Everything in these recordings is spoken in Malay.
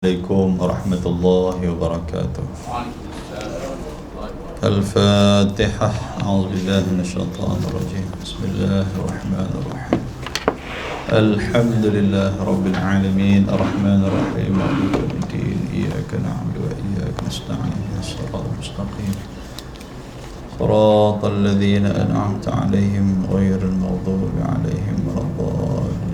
عليكم ورحمة الله وبركاته. الفاتحة. أعوذ بالله من الشيطان الرجيم. بسم الله الرحمن الرحيم. الحمد لله رب العالمين الرحمن الرحيم مالك يوم الدين إياك نعبد وإياك نستعين الصراط المستقيم صراط الذين أنعمت عليهم غير المغضوب عليهم ولا الضالين.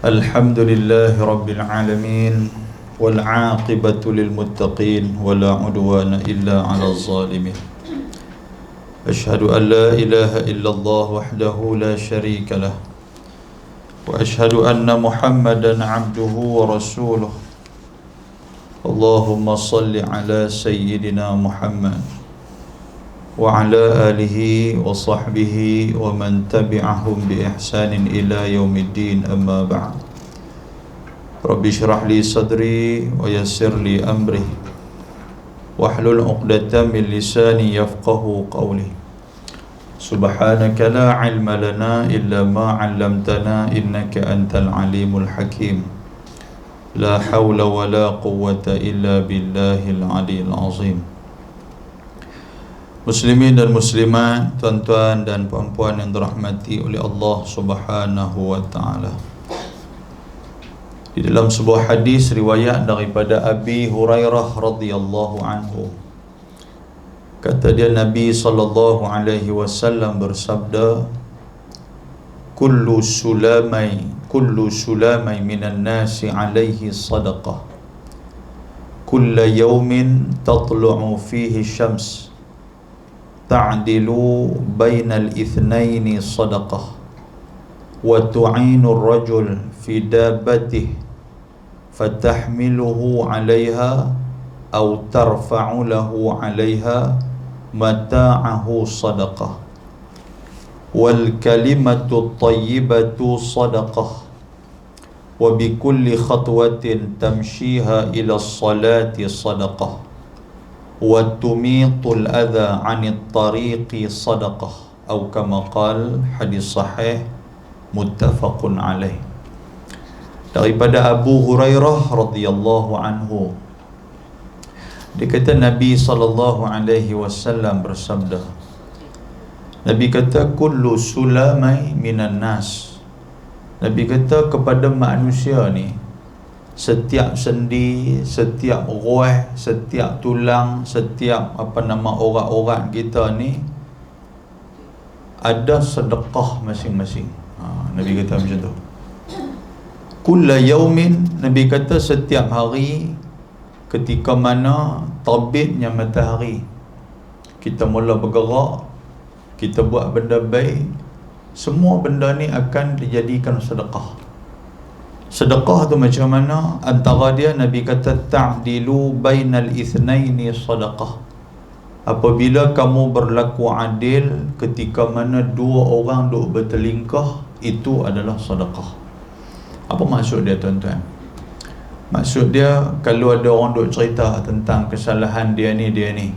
الحمد لله رب العالمين والعاقبة للمتقين ولا عدوان إلا على الظالمين. أشهد أن لا إله إلا الله وحده لا شريك له وأشهد أن محمدا عبده ورسوله. اللهم صل على سيدنا محمد وعلى آله وصحبه ومن تبعهم بإحسان إلى يوم الدين. أما بعد. رب اشرح لي صدري ويسر لي أمري واحلل عقدة من لساني يفقه قولي. سبحانك لا علم لنا إلا ما علمتنا إنك أنت العليم الحكيم. لا حول ولا قوة إلا بالله العلي العظيم. Muslimin dan muslimat, tuan-tuan dan puan-puan yang dirahmati oleh Allah Subhanahu wa taala. Di dalam sebuah hadis riwayat daripada Abi Hurairah radhiyallahu anhu, kata dia Nabi sallallahu alaihi wasallam bersabda, kullu sulamai minan nasi alaihi sadaqah. Kulla yawmin tatlu'u fihi syams. تعدل بين الاثنين صدقة وتعين الرجل في دابته فتحمله عليها أو ترفع له عليها متاعه صدقة والكلمة الطيبة صدقة وبكل خطوة تمشيها إلى الصلاة صدقة وَتُمِيطُ الْأَذَى عَنِ الطَّرِيقِ صَدَقَةٌ أو كما قال. Hadis sahih muttafaqun alaih. Daripada Abu Hurairah radhiyallahu anhu, dia kata Nabi sallallahu alaihi wasallam bersabda, Nabi kata kullu sulamai minan nas. Nabi kata kepada manusia ni, setiap sendi, setiap ruah, setiap tulang, setiap orat-orat kita ni ada sedekah masing-masing. Nabi kata macam tu. Kulla yaumin, Nabi kata setiap hari ketika mana terbitnya matahari, kita mula bergerak, kita buat benda baik, semua benda ni akan dijadikan sedekah. Sedekah tu macam mana? Antara dia Nabi kata ta'dilu bainal ithnaini sadaqah. Apabila kamu berlaku adil ketika mana dua orang duk bertelingkah, itu adalah sedekah. Apa maksud dia, tuan-tuan? Maksud dia, kalau ada orang duk cerita tentang kesalahan dia ni,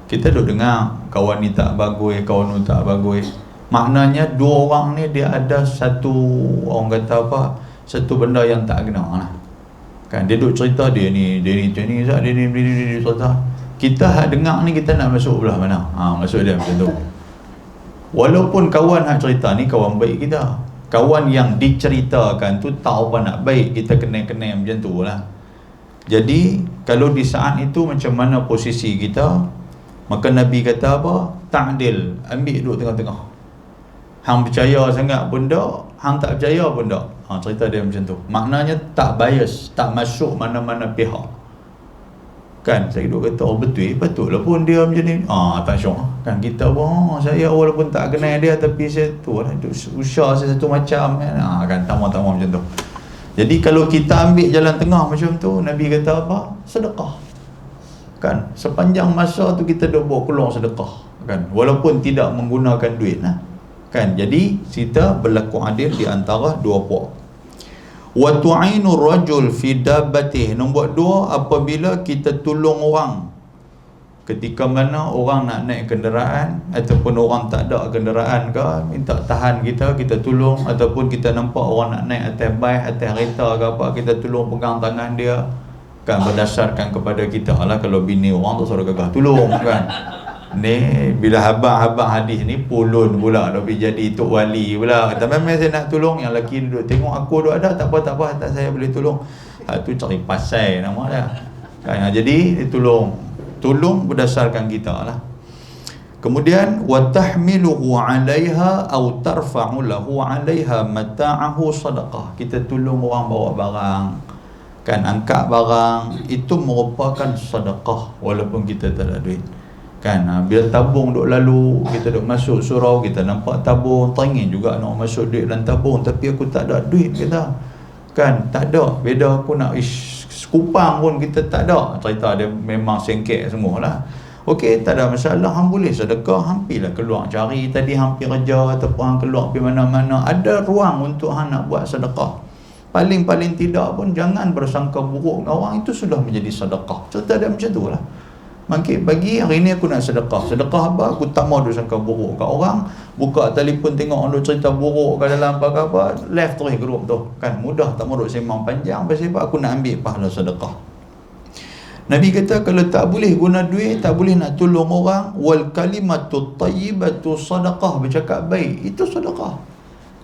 kita duk dengar kawan ni tak bagus, kawan ni tak bagus. Maknanya dua orang ni dia ada satu, orang kata apa, satu benda yang tak kena lah. Kan dia duk cerita dia ni cerita. Kita hak dengar ni, kita nak masuk belah mana? Maksud dia macam tu. Walaupun kawan hak cerita ni kawan baik kita, kawan yang diceritakan tu tahu apa nak baik, kita kena macam tu lah. Jadi kalau di saat itu macam mana posisi kita, maka Nabi kata apa? Ta'dil, ambil duduk tengah-tengah. Hang percaya sangat pun tak, hang tak percaya pun tak. Cerita dia macam tu. Maknanya tak bias, tak masuk mana-mana pihak. Kan saya duduk kata, betul lah pun dia macam ni. Tak syok. Kan kita pun, saya walaupun tak kenal dia, tapi saya tu lah, usaha saya satu macam kan. Kan tamam macam tu. Jadi kalau kita ambil jalan tengah macam tu, Nabi kata apa? Sedekah. Kan sepanjang masa tu kita dah buat keluar sedekah. Kan walaupun tidak menggunakan duit lah. Kan jadi kita berlaku adil di antara dua puak. Wa tu'inu rajul fi dabbatih. Nombor dua, apabila kita tolong orang Ketika mana orang nak naik kenderaan ataupun orang tak ada kenderaan ke, minta tahan kita tolong. Ataupun kita nampak orang nak naik atas bais, atas kereta ke apa, kita tolong pegang tangan dia. Kan berdasarkan kepada kita lah. Kalau bini orang tu suruh gagah tolong kan. Ni bila habang hadis ni pulun pula tapi jadi tok wali pula. Kata memang saya nak tolong, yang lelaki duduk tengok aku duduk ada, tak apa tak saya boleh tolong. Tu cari pasal nama dia. Kan jadi tolong berdasarkan kita lah. Kemudian wa tahmiluhu 'alaiha aw tarfa'u lahu 'alaiha mata'ahu sadaqah. Kita tolong orang bawa barang, kan angkat barang, itu merupakan sedekah walaupun kita tak ada duit. Kan bila tabung duk lalu, kita duk masuk surau, kita nampak tabung, teringin juga nak masuk duit dalam tabung, tapi aku tak ada duit kita. Kan tak ada, beda aku nak sekupang pun kita tak ada. Cerita dia memang sengkek semualah. Okey, tak ada masalah, hang boleh sedekah, hang pergilah keluar cari tadi, hang pergi kerja ataupun hang keluar pergi mana-mana, ada ruang untuk hang nak buat sedekah. Paling tidak pun jangan bersangka buruk dengan orang, itu sudah menjadi sedekah. Cerita dia macam tu lah. Mungkin bagi hari ni aku nak sedekah apa, aku tak mau bersangka buruk kat orang. Buka telefon tengok orang cerita buruk kat dalam apa, left terus grup tu. Kan mudah, tak mau duk sembang panjang. Sebab aku nak ambil pahala sedekah. Nabi kata kalau tak boleh guna duit, tak boleh nak tolong orang, wal kalimatu tayyibatu sadaqah, bercakap baik, itu sedekah.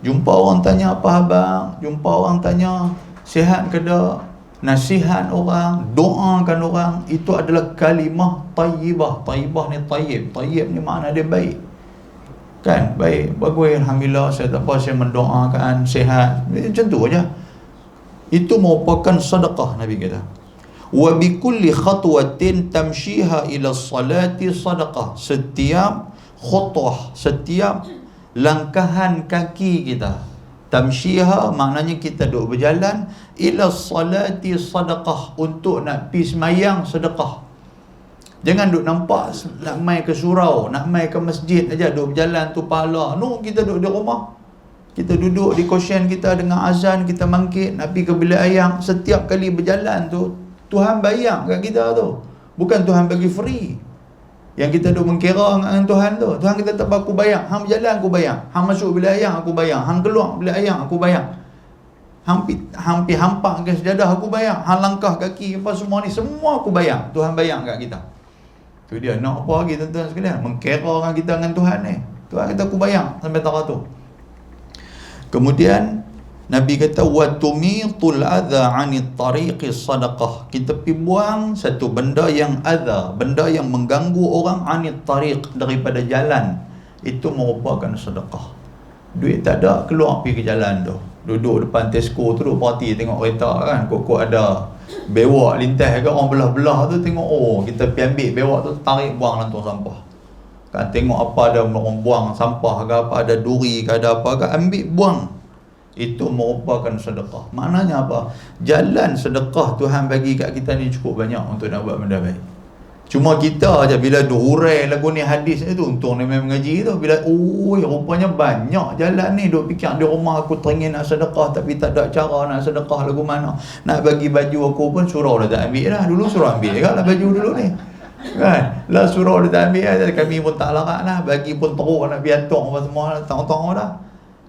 Jumpa orang tanya apa abang, jumpa orang tanya sihat ke tak, nasihat orang, doakan orang, itu adalah kalimah tayyibah. Tayyibah ni tayyib, tayyib ni makna dia baik. Kan, baik, bagus, alhamdulillah, saya tak apa, saya mendoakan sihat, macam tu aja. Itu merupakan sedekah, Nabi kata. Wa bi kulli khatwatin tamshiha ila salati sadaqah. Setiap khutwah, setiap langkahan kaki kita, tamshiha maknanya kita duk berjalan, ila salati sadaqah, untuk nak pergi semayang sedekah. Jangan duk nampak nak mai ke surau, nak mai ke masjid aja duk berjalan tu pahala. No, kita duk di rumah, kita duduk di kosen kita dengan azan, kita mangkit nak pergi ke bilik ayam. Setiap kali berjalan tu Tuhan bayar kat kita tu, bukan Tuhan bagi free. Yang kita duk mengkira dengan Tuhan tu, Tuhan kita tak aku bayar. Hang berjalan aku bayar, hang masuk bilik ayam aku bayar, hang keluar bilik ayam aku bayar, hang pi hampak ke sejadah aku bayar, hang langkah kaki apa semua ni semua aku bayar. Tuhan bayar kat kita. Tu dia nak apa lagi tuan-tuan sekalian, mengkira dengan kita dengan Tuhan ni. Tuhan kita aku bayar sampai tak tu. Kemudian Nabi kata wa tumitul adha 'anit tariqi sadaqah. Kita pi buang satu benda yang adha, benda yang mengganggu orang, 'anit tariq, daripada jalan, itu merupakan sedekah. Duit tak ada, keluar pergi ke jalan tu, duduk depan Tesco tu, duduk parti tengok kereta kan, kok ada bewak lintas ke, orang belah-belah tu tengok, oh kita pergi ambil bewak tu, tarik buang dalam tong sampah. Kan tengok apa ada orang buang sampah ke apa, ada duri ke ada apa ke, ambil buang. Itu merupakan sedekah. Maknanya apa? Jalan sedekah Tuhan bagi kat kita ni cukup banyak untuk nak buat benda baik. Cuma kita aja bila hurai lagu ni hadis ni tu, untung ni memang mengaji tu, bila rupanya banyak jalan ni, duk fikir di rumah aku teringin nak sedekah tapi tak ada cara nak sedekah lagu mana. Nak bagi baju aku pun surau dah tak ambil dah. Dulu surau ambil lah baju dulu ni. Kan? Lah surau dah tak ambil dah. Kami pun tak larat lah. Bagi pun teruk nak biatok apa semua. Tang-tang dah.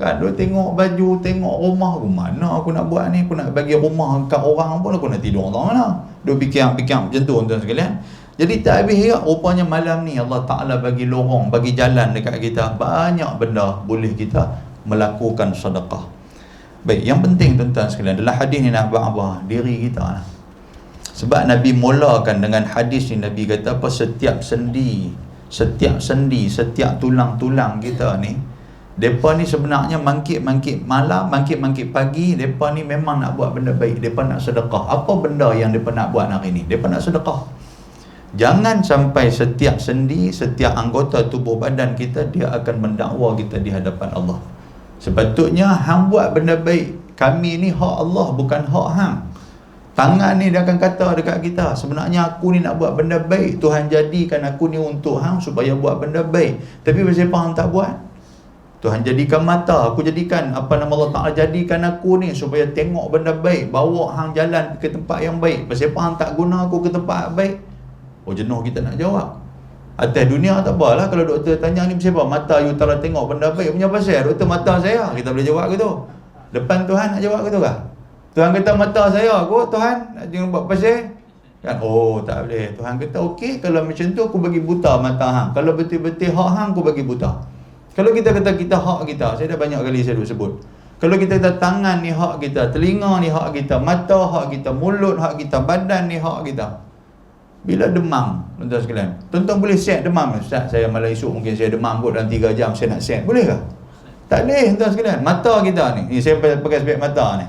Kan, duk tengok baju, tengok rumah aku, mana aku nak buat ni, aku nak bagi rumah kat orang pun, aku nak tidur tak mana. Duk fikir-fikir macam tu tuan-tuan sekalian. Jadi tak habis ya, rupanya malam ni Allah Ta'ala bagi lorong, bagi jalan dekat kita, banyak benda boleh kita melakukan sedekah. Baik, yang penting tuan-tuan sekalian, dalam hadis ni nak abah diri kita lah. Sebab Nabi mulakan dengan hadis ni, Nabi kata apa, setiap sendi, setiap tulang-tulang kita ni, mereka ni sebenarnya mangkit-mangkit malam, mangkit-mangkit pagi, mereka ni memang nak buat benda baik, mereka nak sedekah. Apa benda yang mereka nak buat hari ni? Mereka nak sedekah. Jangan sampai setiap sendi, setiap anggota tubuh badan kita, dia akan mendakwa kita di hadapan Allah. Sepatutnya hang buat benda baik, kami ni hak Allah, bukan hak hang. Tangan ni dia akan kata dekat kita, sebenarnya aku ni nak buat benda baik, Tuhan jadikan aku ni untuk hang supaya buat benda baik. Tapi kenapa hang tak buat? Tuhan jadikan mata, aku jadikan Allah Ta'ala jadikan aku ni supaya tengok benda baik, bawa hang jalan ke tempat yang baik. Kenapa hang tak guna aku ke tempat baik? Oh, jenuh kita nak jawab. Atas dunia tak apalah. Kalau doktor tanya ni pasal apa, mata you tak tengok benda baik punya pasal, doktor mata saya, kita boleh jawab ke tu? Depan Tuhan nak jawab ke tu kah? Tuhan kata mata saya aku, Tuhan nak jangan buat pasal kan? Oh tak boleh. Tuhan kata okey, kalau macam tu aku bagi buta mata hang, kalau betul-betul hak hang aku bagi buta. Kalau kita kata kita hak kita, saya dah banyak kali saya sebut, kalau kita kata tangan ni hak kita, telinga ni hak kita, mata hak kita, mulut hak kita, badan ni hak kita. Bila demam, tuan-tuan sekalian, tuan-tuan boleh set demam. Ustaz, saya malam esok mungkin saya demam kot dalam 3 jam, saya nak set, boleh ke? Tak boleh, tuan-tuan sekalian. Mata kita ni saya pakai spek mata ni,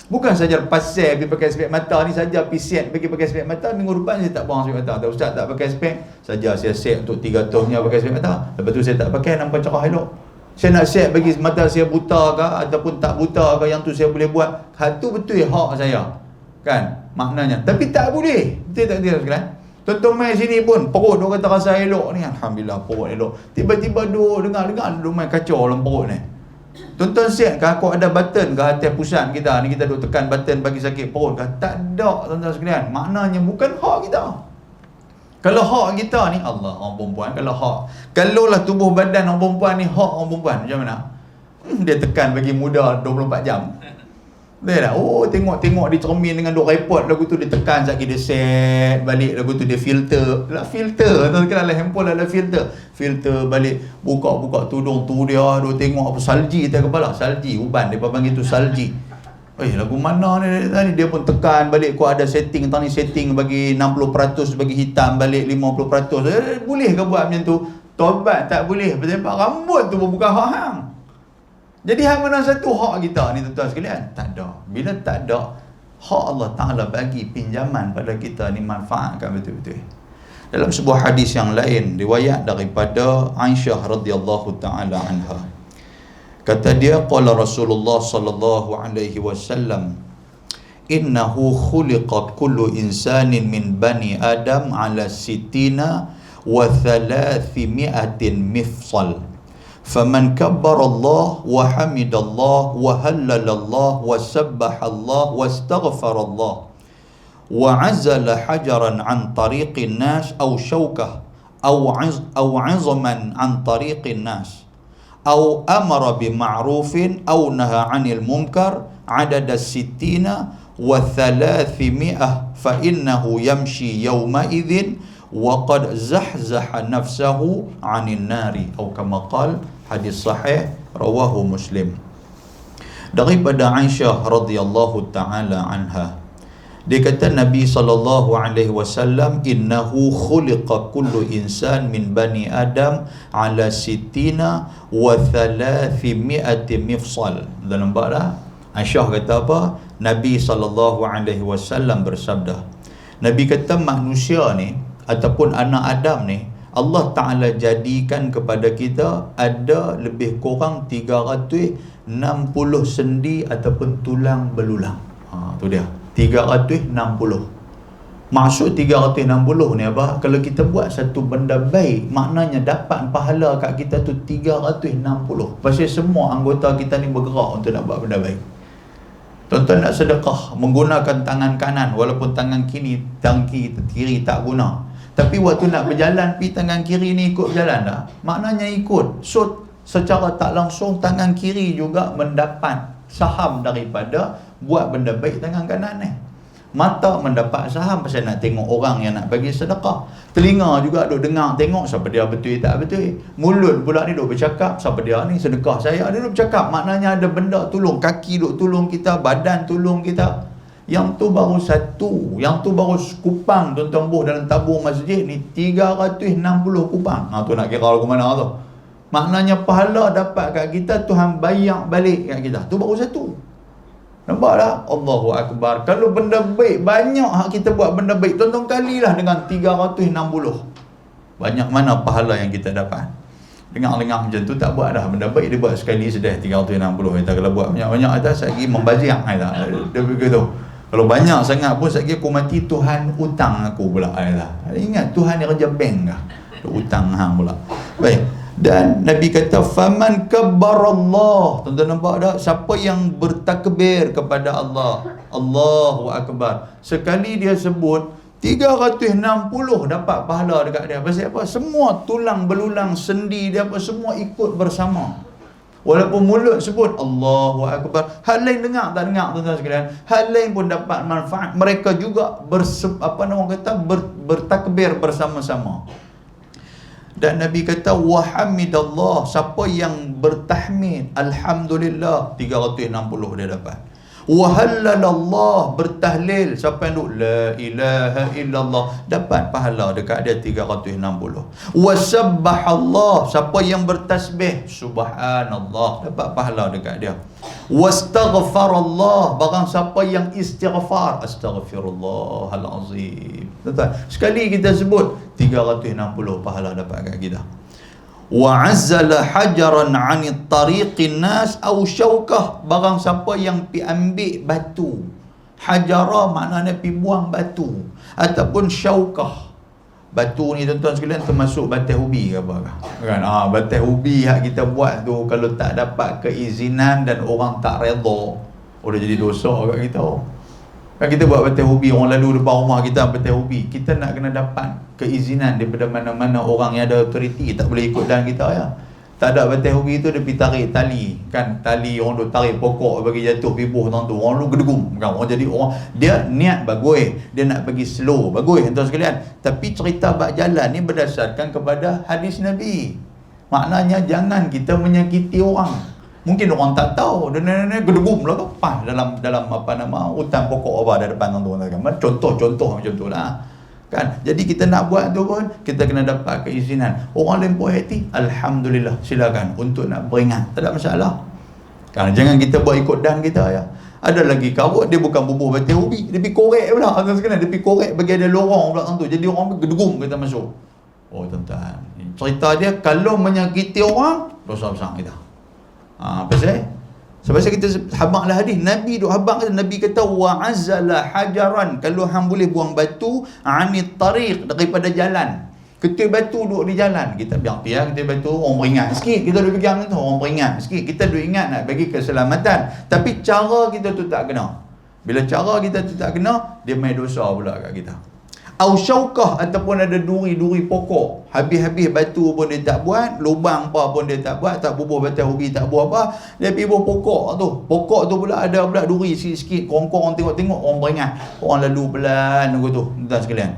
bukan saja pasal pergi pakai spek mata ni saja, pergi set pergi pakai spek mata. Minggu depan saya tak buang spek mata. Tak, Ustaz tak pakai spek saja, saya set untuk 300 nya pakai spek mata. Lepas tu saya tak pakai, nampak cerah elok. Saya nak set bagi mata saya buta ke ataupun tak buta ke, yang tu saya boleh buat. Hal tu betul hak saya, kan maknanya. Tapi tak boleh, betul tak betul sekalian? Tuan-tuan main sini pun perut duk kata rasa elok ni, alhamdulillah perut elok, tiba-tiba duk dengar duk main kacau dalam perut ni. Tuan-tuan set ke aku ada button ke atas pusat kita ni, kita duk tekan button bagi sakit perut ke? Tak ada, tuan-tuan sekalian. Maknanya bukan hak kita. Kalau hak kita ni, Allah, orang perempuan, kalau lah tubuh badan orang perempuan ni hak orang perempuan, macam mana? Dia tekan bagi muda 24 jam. Betul tak? Oh, tengok di cermin dengan duk report lagu tu, dia tekan sekejap dia set balik lagu tu, dia filter. Lah filter, tuan kenal lah handphone ada filter. Filter balik, buka tudung tu dia, duk tengok apa salji atas kepala, salji, uban depa panggil tu salji. Lagu mana ni tadi, dia pun tekan balik, kau ada setting tadi, setting bagi 60% bagi hitam balik 50%. Boleh ke buat macam tu? Tobat tak boleh. Sebab rambut tu pun bukan hak hang. Jadi hak mana satu hak kita ni, tuan-tuan sekalian? Tak ada. Bila tak ada, hak Allah Ta'ala bagi pinjaman pada kita ni, manfaatkan betul-betul. Dalam sebuah hadis yang lain, riwayat daripada Aisyah radhiyallahu ta'ala anha, kata dia, qala Rasulullah sallallahu alaihi wasallam, innahu khuliqa kullu insanin min bani Adam ala sittina wa 300 mifsal. Faman kabbara Allah wa hamidallah wa hallalallah wa sabbahallah wa astaghfarallah wa azala hajaran an tariqin nas aw shawkah aw azman an tariqin nas aw amara bima'rufin aw naha 'anil munkar adada sittina wa 300 fa innahu yamshi yawma idzin wa qad zahzaha nafsahu 'anil nari atau kama qala. Hadis sahih rawahu Muslim. Daripada Aisyah radhiyallahu taala anha, dia kata Nabi sallallahu alaihi wasallam, innahu khuliqa kullu insan min bani Adam ala sittina wa 300 mifsal. Dah nampak dah? Aisyah kata apa? Nabi sallallahu alaihi wasallam bersabda, Nabi kata manusia ni ataupun anak Adam ni, Allah Ta'ala jadikan kepada kita ada lebih kurang 360 sendi ataupun tulang belulang. Tu dia, 360. Maksud 360 ni apa? Kalau kita buat satu benda baik, maknanya dapat pahala kat kita tu 360. Pasal semua anggota kita ni bergerak untuk nak buat benda baik. Tuan-tuan nak sedekah menggunakan tangan kanan, walaupun tangan kiri tak guna, tapi waktu nak berjalan, pi tangan kiri ni ikut berjalan dah, maknanya ikut. So secara tak langsung tangan kiri juga mendapat saham daripada buat benda baik tangan kanan ni. Mata mendapat saham pasal nak tengok orang yang nak bagi sedekah. Telinga juga duk dengar tengok siapa dia betul tak betul. Mulut pula ni duk bercakap, siapa dia ni sedekah saya, dia duk bercakap, maknanya ada benda tolong. Kaki duk tolong kita, badan tolong kita. Yang tu baru satu, yang tu baru kupang, tuan-tuan buh dalam tabung masjid ni 360 kupang. Tu nak kira ke mana tu? Maknanya pahala dapat kat kita, Tuhan bayar balik kat kita. Tu baru satu. Nampak tak? Allahu Akbar. Kalau benda baik, banyak hak kita buat benda baik, tuan-tuan kalilah dengan 360. Banyak mana pahala yang kita dapat. Dengar-dengar macam tu, tak buat dah benda baik, dia buat sekali sudah 360. Kalau buat banyak-banyak atas lagi membazir. Dia begitu. Kalau banyak sangat pun sekali aku mati, Tuhan utang aku pula. Ingat Tuhan ni kerja bank kah? Utang hang pula. Baik. Dan Nabi kata, faman kabbarallah. Tuan-tuan nampak tak? Siapa yang bertakbir kepada Allah, Allahu Akbar, sekali dia sebut 360 dapat pahala dekat dia. Pasal apa? Semua tulang belulang sendi dia apa semua ikut bersama. Walaupun mulut sebut Allahu Akbar, hal lain dengar tak dengar tuan-tuan sekalian, hal lain pun dapat manfaat. Mereka juga bertakbir bersama-sama. Dan Nabi kata wahamidallah, siapa yang bertahmid alhamdulillah 360 dia dapat. Wahallalallah, bertahlil, siapa yang duk la ilaha illallah dapat pahala dekat dia 360. Wasabbahallah, siapa yang bertasbih subhanallah dapat pahala dekat dia. Wastaghfarallah, barang siapa yang istighfar astaghfirullahal azim. Tuan-tuan, sekali kita sebut 360 pahala dapat kat kita. Wa azzala hajaran 'anit tariqin nas aw syaukah, barang siapa yang pi ambil batu, hajara maknanya pi buang batu, ataupun syaukah. Batu ni tuan-tuan sekalian termasuk batai ubi ke apa kan? Batai ubi yang kita buat tu kalau tak dapat keizinan dan orang tak redha, dah jadi dosa kat kita. Kan kita buat batai ubi, orang lalu depan rumah kita batai ubi, kita nak kena dapat keizinan daripada mana-mana orang yang ada autoriti, tak boleh ikut dan kita ya. Tak ada batai ubi tu dia pergi tarik tali, kan tali orang duk tarik pokok bagi jatuh pibuh tang tu. Orang lu gedegum kan, orang jadi orang dia niat bagus, dia nak bagi slow bagus tuan sekalian. Tapi cerita bab jalan ni berdasarkan kepada hadis Nabi. Maknanya jangan kita menyakiti orang. Mungkin orang tak tahu, dia gedegum lah pas dalam apa nama hutan pokok apa ada depan tu kan. Contoh macam tu lah. Kan? Jadi kita nak buat tu pun kita kena dapat keizinan. Orang lain puas hati, alhamdulillah, silakan untuk nak beringat, tak ada masalah. Kan? Jangan kita buat ikut dan kita ya. Ada lagi kawat dia bukan bubuh batai ubi, dia pergi korek pula. Dia pergi korek bagi ada lorong belakang tu. Jadi orang gedegum kita masuk. Oh tuan-tuan, cerita dia kalau menyakiti orang, dosa besar kita. Sebab kita habaq lah hadis Nabi duk habaq kata, Nabi kata wa azzala hajaran, kalau hang boleh buang batu anit tariq, daripada jalan. Ketul batu duk di jalan, kita biar ketul batu orang beringat sikit, kita duk pegang tu orang beringat sikit, kita duk ingat nak bagi keselamatan, tapi cara kita tu tak kena. Bila cara kita tu tak kena, dia main dosa pula kat kita. Au syaukah, ataupun ada duri-duri pokok, habis-habis batu pun dia tak buat, lubang apa pun dia tak buat, tak bubuh batai ubi, tak buat apa, dia pergi bubuh pokok tu pula ada pula duri sikit-sikit, korang-korang tengok-tengok orang beringat, orang lalu pelan tu tuan sekalian.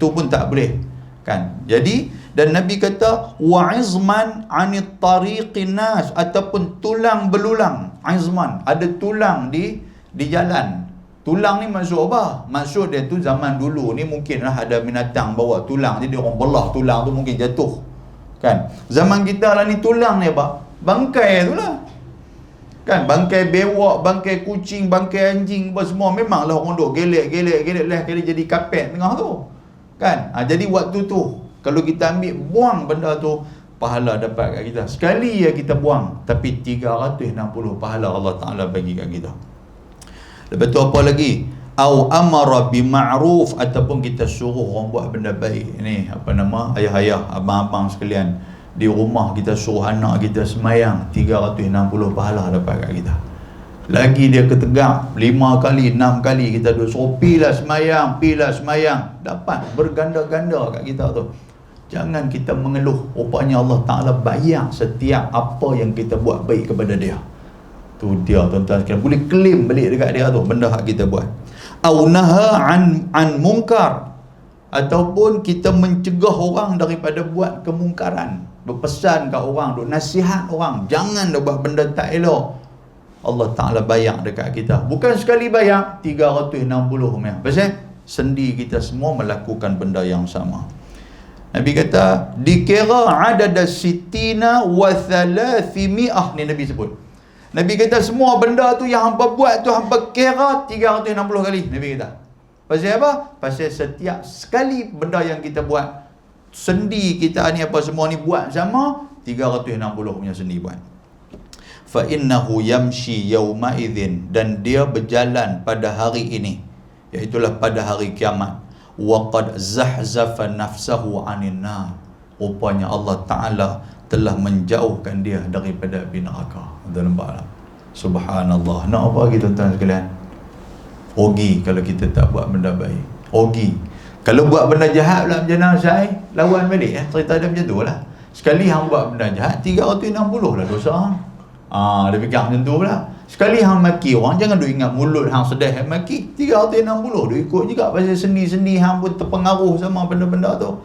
Tu pun tak boleh kan. Jadi dan Nabi kata wa izman anit tariqin nas, ataupun tulang belulang. Izman, ada tulang di jalan. Tulang ni maksud apa? Maksud dia tu zaman dulu ni mungkinlah ada binatang bawa tulang, jadi orang belah tulang tu mungkin jatuh. Kan? Zaman kita lah ni tulang ni apa? Bangkai tu lah. Kan? Bangkai bewak, bangkai kucing, bangkai anjing apa semua memanglah orang duk gelek lah kali jadi kapet tengah tu. Kan? Jadi waktu tu kalau kita ambil buang benda tu, pahala dapat kat kita. Sekali ya kita buang, tapi 360 pahala Allah Ta'ala bagi kat kita. Lepas tu apa lagi? Au amara bima'ruf, ataupun kita suruh orang buat benda baik. Ni apa nama, ayah-ayah, abang-abang sekalian, di rumah kita suruh anak kita semayang, 360 pahala dapat kat kita. Lagi dia ketegak 5 kali, 6 kali kita suruh pilah semayang, dapat berganda-ganda kat kita tu. Jangan kita mengeluh, rupanya Allah Ta'ala bayar setiap apa yang kita buat baik kepada dia. Tu dia tuan-tuan sekalian, boleh claim balik dekat dia tu benda hak kita buat. Au naha an munkar, ataupun kita mencegah orang daripada buat kemungkaran, berpesan kat orang, duk nasihat orang jangan dah buat benda tak elok. Allah Ta'ala bayar dekat kita, bukan sekali bayar 360 pasal sendi kita semua melakukan benda yang sama. Nabi kata dikira adada sitina wa thalathimi'ah, ni Nabi sebut. Nabi kata semua benda tu yang hampa buat tu hampa kira 360 kali. Nabi kata. Pasal apa? Pasal setiap sekali benda yang kita buat, sendi kita ni apa semua ni buat sama, 360 punya sendi buat. Fa innahu yamshi yawma idzin, dan dia berjalan pada hari ini, iaitulah pada hari kiamat. Wa qad zahzafa nafsahu 'anil nar, rupanya Allah Ta'ala telah menjauhkan dia daripada api neraka. Tuan nampak tak? Subhanallah. Nak apa lagi tuan-tuan sekalian? Rugi kalau kita tak buat benda baik. Rugi. Kalau buat benda jahat pula macam mana saya? Lawan balik cerita dia macam tu lah. Sekali hang buat benda jahat 360 lah dosa. Dia fikir macam tu pula. Sekali hang maki orang, jangan duk ingat mulut hang sedih maki 360 dia ikut juga pasal sendi-sendi hang pun terpengaruh sama benda-benda tu.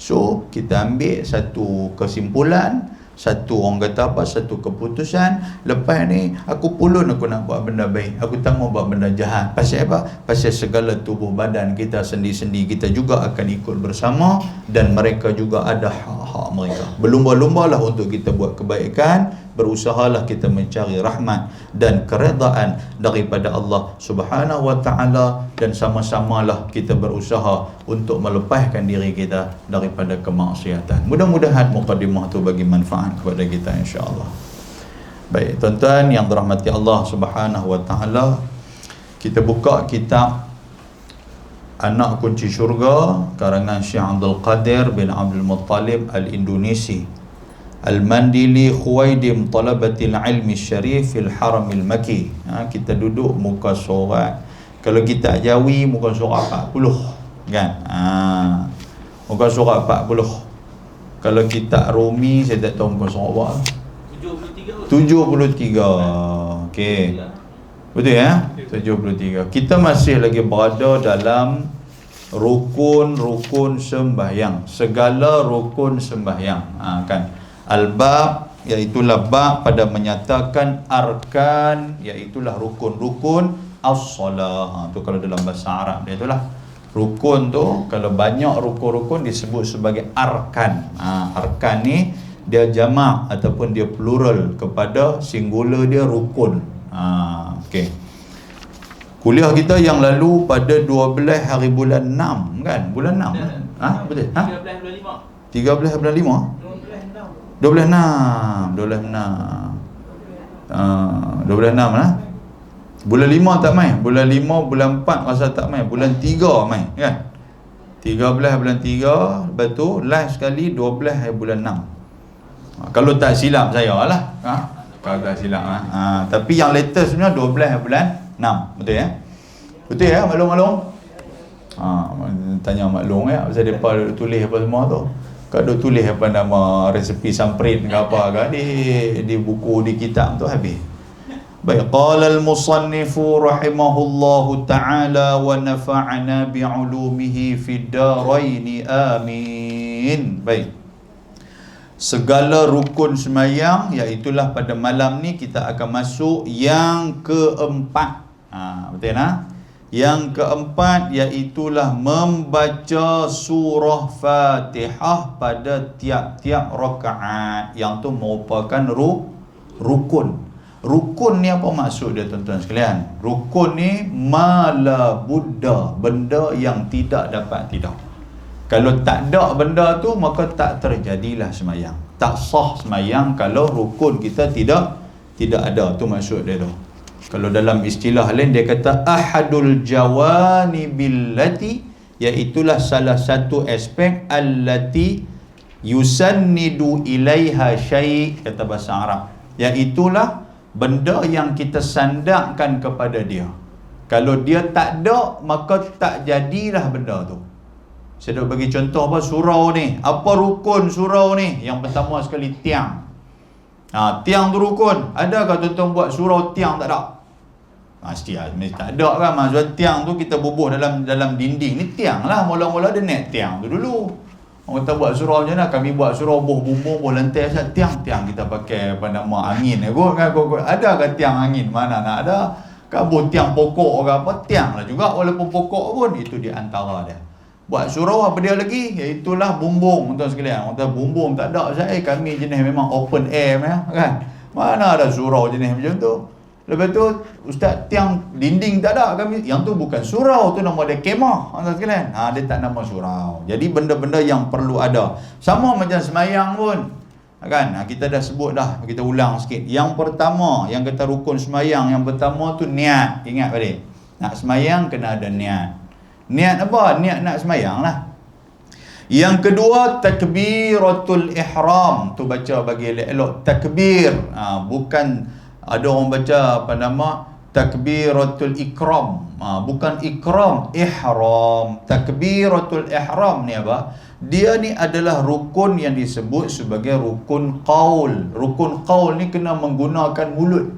So kita ambil satu kesimpulan, satu orang kata apa, satu keputusan. Lepas ni aku pulun aku nak buat benda baik, aku tak mau buat benda jahat. Pasal apa? Pasal segala tubuh badan kita, sendi-sendi kita juga akan ikut bersama, dan mereka juga ada hak-hak mereka. Berlumba-lumbalah untuk kita buat kebaikan, berusahalah kita mencari rahmat dan keredaan daripada Allah Subhanahu wa taala, dan sama-samalah kita berusaha untuk melepaskan diri kita daripada kemaksiatan. Mudah-mudahan mukadimah tu bagi manfaat kepada kita insya-Allah. Baik, tuan-tuan yang dirahmati Allah Subhanahu wa taala, kita buka kitab Anak Kunci Syurga karangan Syekh Abdul Qadir bin Abdul Muttalib Al-Indonesi Al-Mandili Khuwaidim Talabatil Ilmi Syarif Fil Haramil Maki. Kita duduk muka surat, kalau kita Jawi muka surat 40 kan. Muka surat 40. Kalau kita Rumi saya tak tahu muka surat apa. 73. Okey. Betul ya? 73. Kita masih lagi berada dalam rukun-rukun sembahyang. Segala rukun sembahyang. Kan. Al-bab, iaitulah bab pada menyatakan arkan, iaitulah rukun-rukun as-salah. Tu kalau dalam bahasa Arab dia itulah rukun tu. Kalau banyak rukun-rukun disebut sebagai arkan. Arkan ni dia jamak ataupun dia plural kepada singular dia rukun. Okey. Kuliah kita yang lalu pada 12 hari bulan 6 kan? Bulan 6. Betul? 13 bulan 5. 13 bulan 5. 12 lah. Bulan 5 tak main. Bulan 5, bulan 4 rasa tak main. Bulan 3 main kan? 13 bulan 3. Lepas tu last sekali 12 hari bulan 6. Kalau tak silap saya lah. Kalau tak silap tapi yang latest sebenarnya 12 hari bulan 6. Betul ya? Betul ya maklum-maklum? Tanya maklum ya. Pasal mereka tulis apa semua tu. Kalau tulis apa nama resepi samprit ke apa ke di buku, di kitab tu habis. Baik, qala al-musannifu rahimahullahu ta'ala wa nafa'ana bi'ulumihi fid darain amin. Baik. Segala rukun semayang, iaitulah pada malam ni kita akan masuk yang keempat. Betul tak? Yang keempat iaitulah membaca surah Fatihah pada tiap-tiap rakaat, yang tu merupakan rukun. Rukun ni apa maksud dia tuan-tuan sekalian? Rukun ni mala buddha, benda yang tidak dapat tidak. Kalau tak ada benda tu maka tak terjadilah semayang. Tak sah semayang kalau rukun kita tidak ada. Tu maksud dia tu. Kalau dalam istilah lain dia kata ahadul jawani billati, iaitulah salah satu aspek allati yusannidu ilaiha syai', kata bahasa Arab, iaitulah benda yang kita sandarkan kepada dia. Kalau dia tak ada maka tak jadilah benda tu. Saya dah bagi contoh apa surau ni. Apa rukun surau ni? Yang pertama sekali tiang. Tiang tu rukun. Adakah tuan-tuan buat surau tiang? Tak ada. Mesti tak ada kan. Maksudnya tiang tu kita bubuh dalam dinding ni tiang lah. Mula-mula dia naik tiang tu dulu. Orang kata buat surau macam mana? Kami buat surau bumbung lantai saja. Tiang kita pakai apa nama angin kot kan. Adakah tiang angin? Mana nak ada? Kabut tiang pokok ke apa? Tiang lah juga walaupun pokok pun. Itu di antara dia. Buat surau apa dia lagi? Iaitulah bumbung tuan sekalian. Orang kata bumbung tak ada saya. Kami jenis memang open air kan. Mana ada surau jenis macam tu. Lepas tu ustaz tiang dinding tak ada kami. Yang tu bukan surau, tu nama dia kemah tuan sekalian. Dia tak nama surau. Jadi benda-benda yang perlu ada. Sama macam semayang pun. Kan? Kita dah sebut dah. Kita ulang sikit. Yang pertama, yang kata rukun semayang, yang pertama tu niat. Ingat balik. Nak semayang kena ada niat. Niat apa? Niat nak semayang lah. Yang kedua takbiratul ihram. Tu baca bagi elok takbir. Bukan ada orang baca apa nama takbiratul ikram. Bukan ikram, ihram. Takbiratul ihram ni apa? Dia ni adalah rukun yang disebut sebagai rukun qaul. Rukun qaul ni kena menggunakan mulut,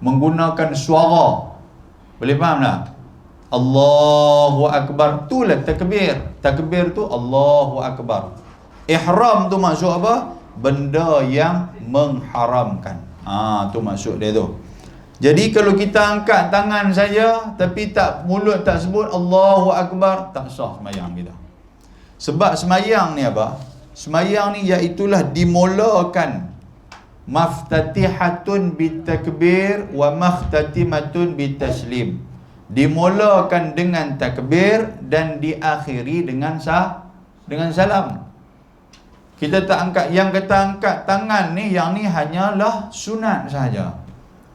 menggunakan suara. Boleh faham tak? Allahu Akbar, itulah takbir. Takbir tu Allahu Akbar. Ihram tu maksud apa? Benda yang mengharamkan. Tu maksud dia tu. Jadi kalau kita angkat tangan saja tapi tak, mulut tak sebut Allahu Akbar, tak sah semayang kita. Sebab semayang ni apa? Semayang ni iaitulah dimulakan maftatihatun bitakbir wa makhtatimatun bitaslim. Dimulakan dengan takbir dan diakhiri dengan salam. Kita tak angkat, yang kata angkat tangan ni, yang ni hanyalah sunat sahaja.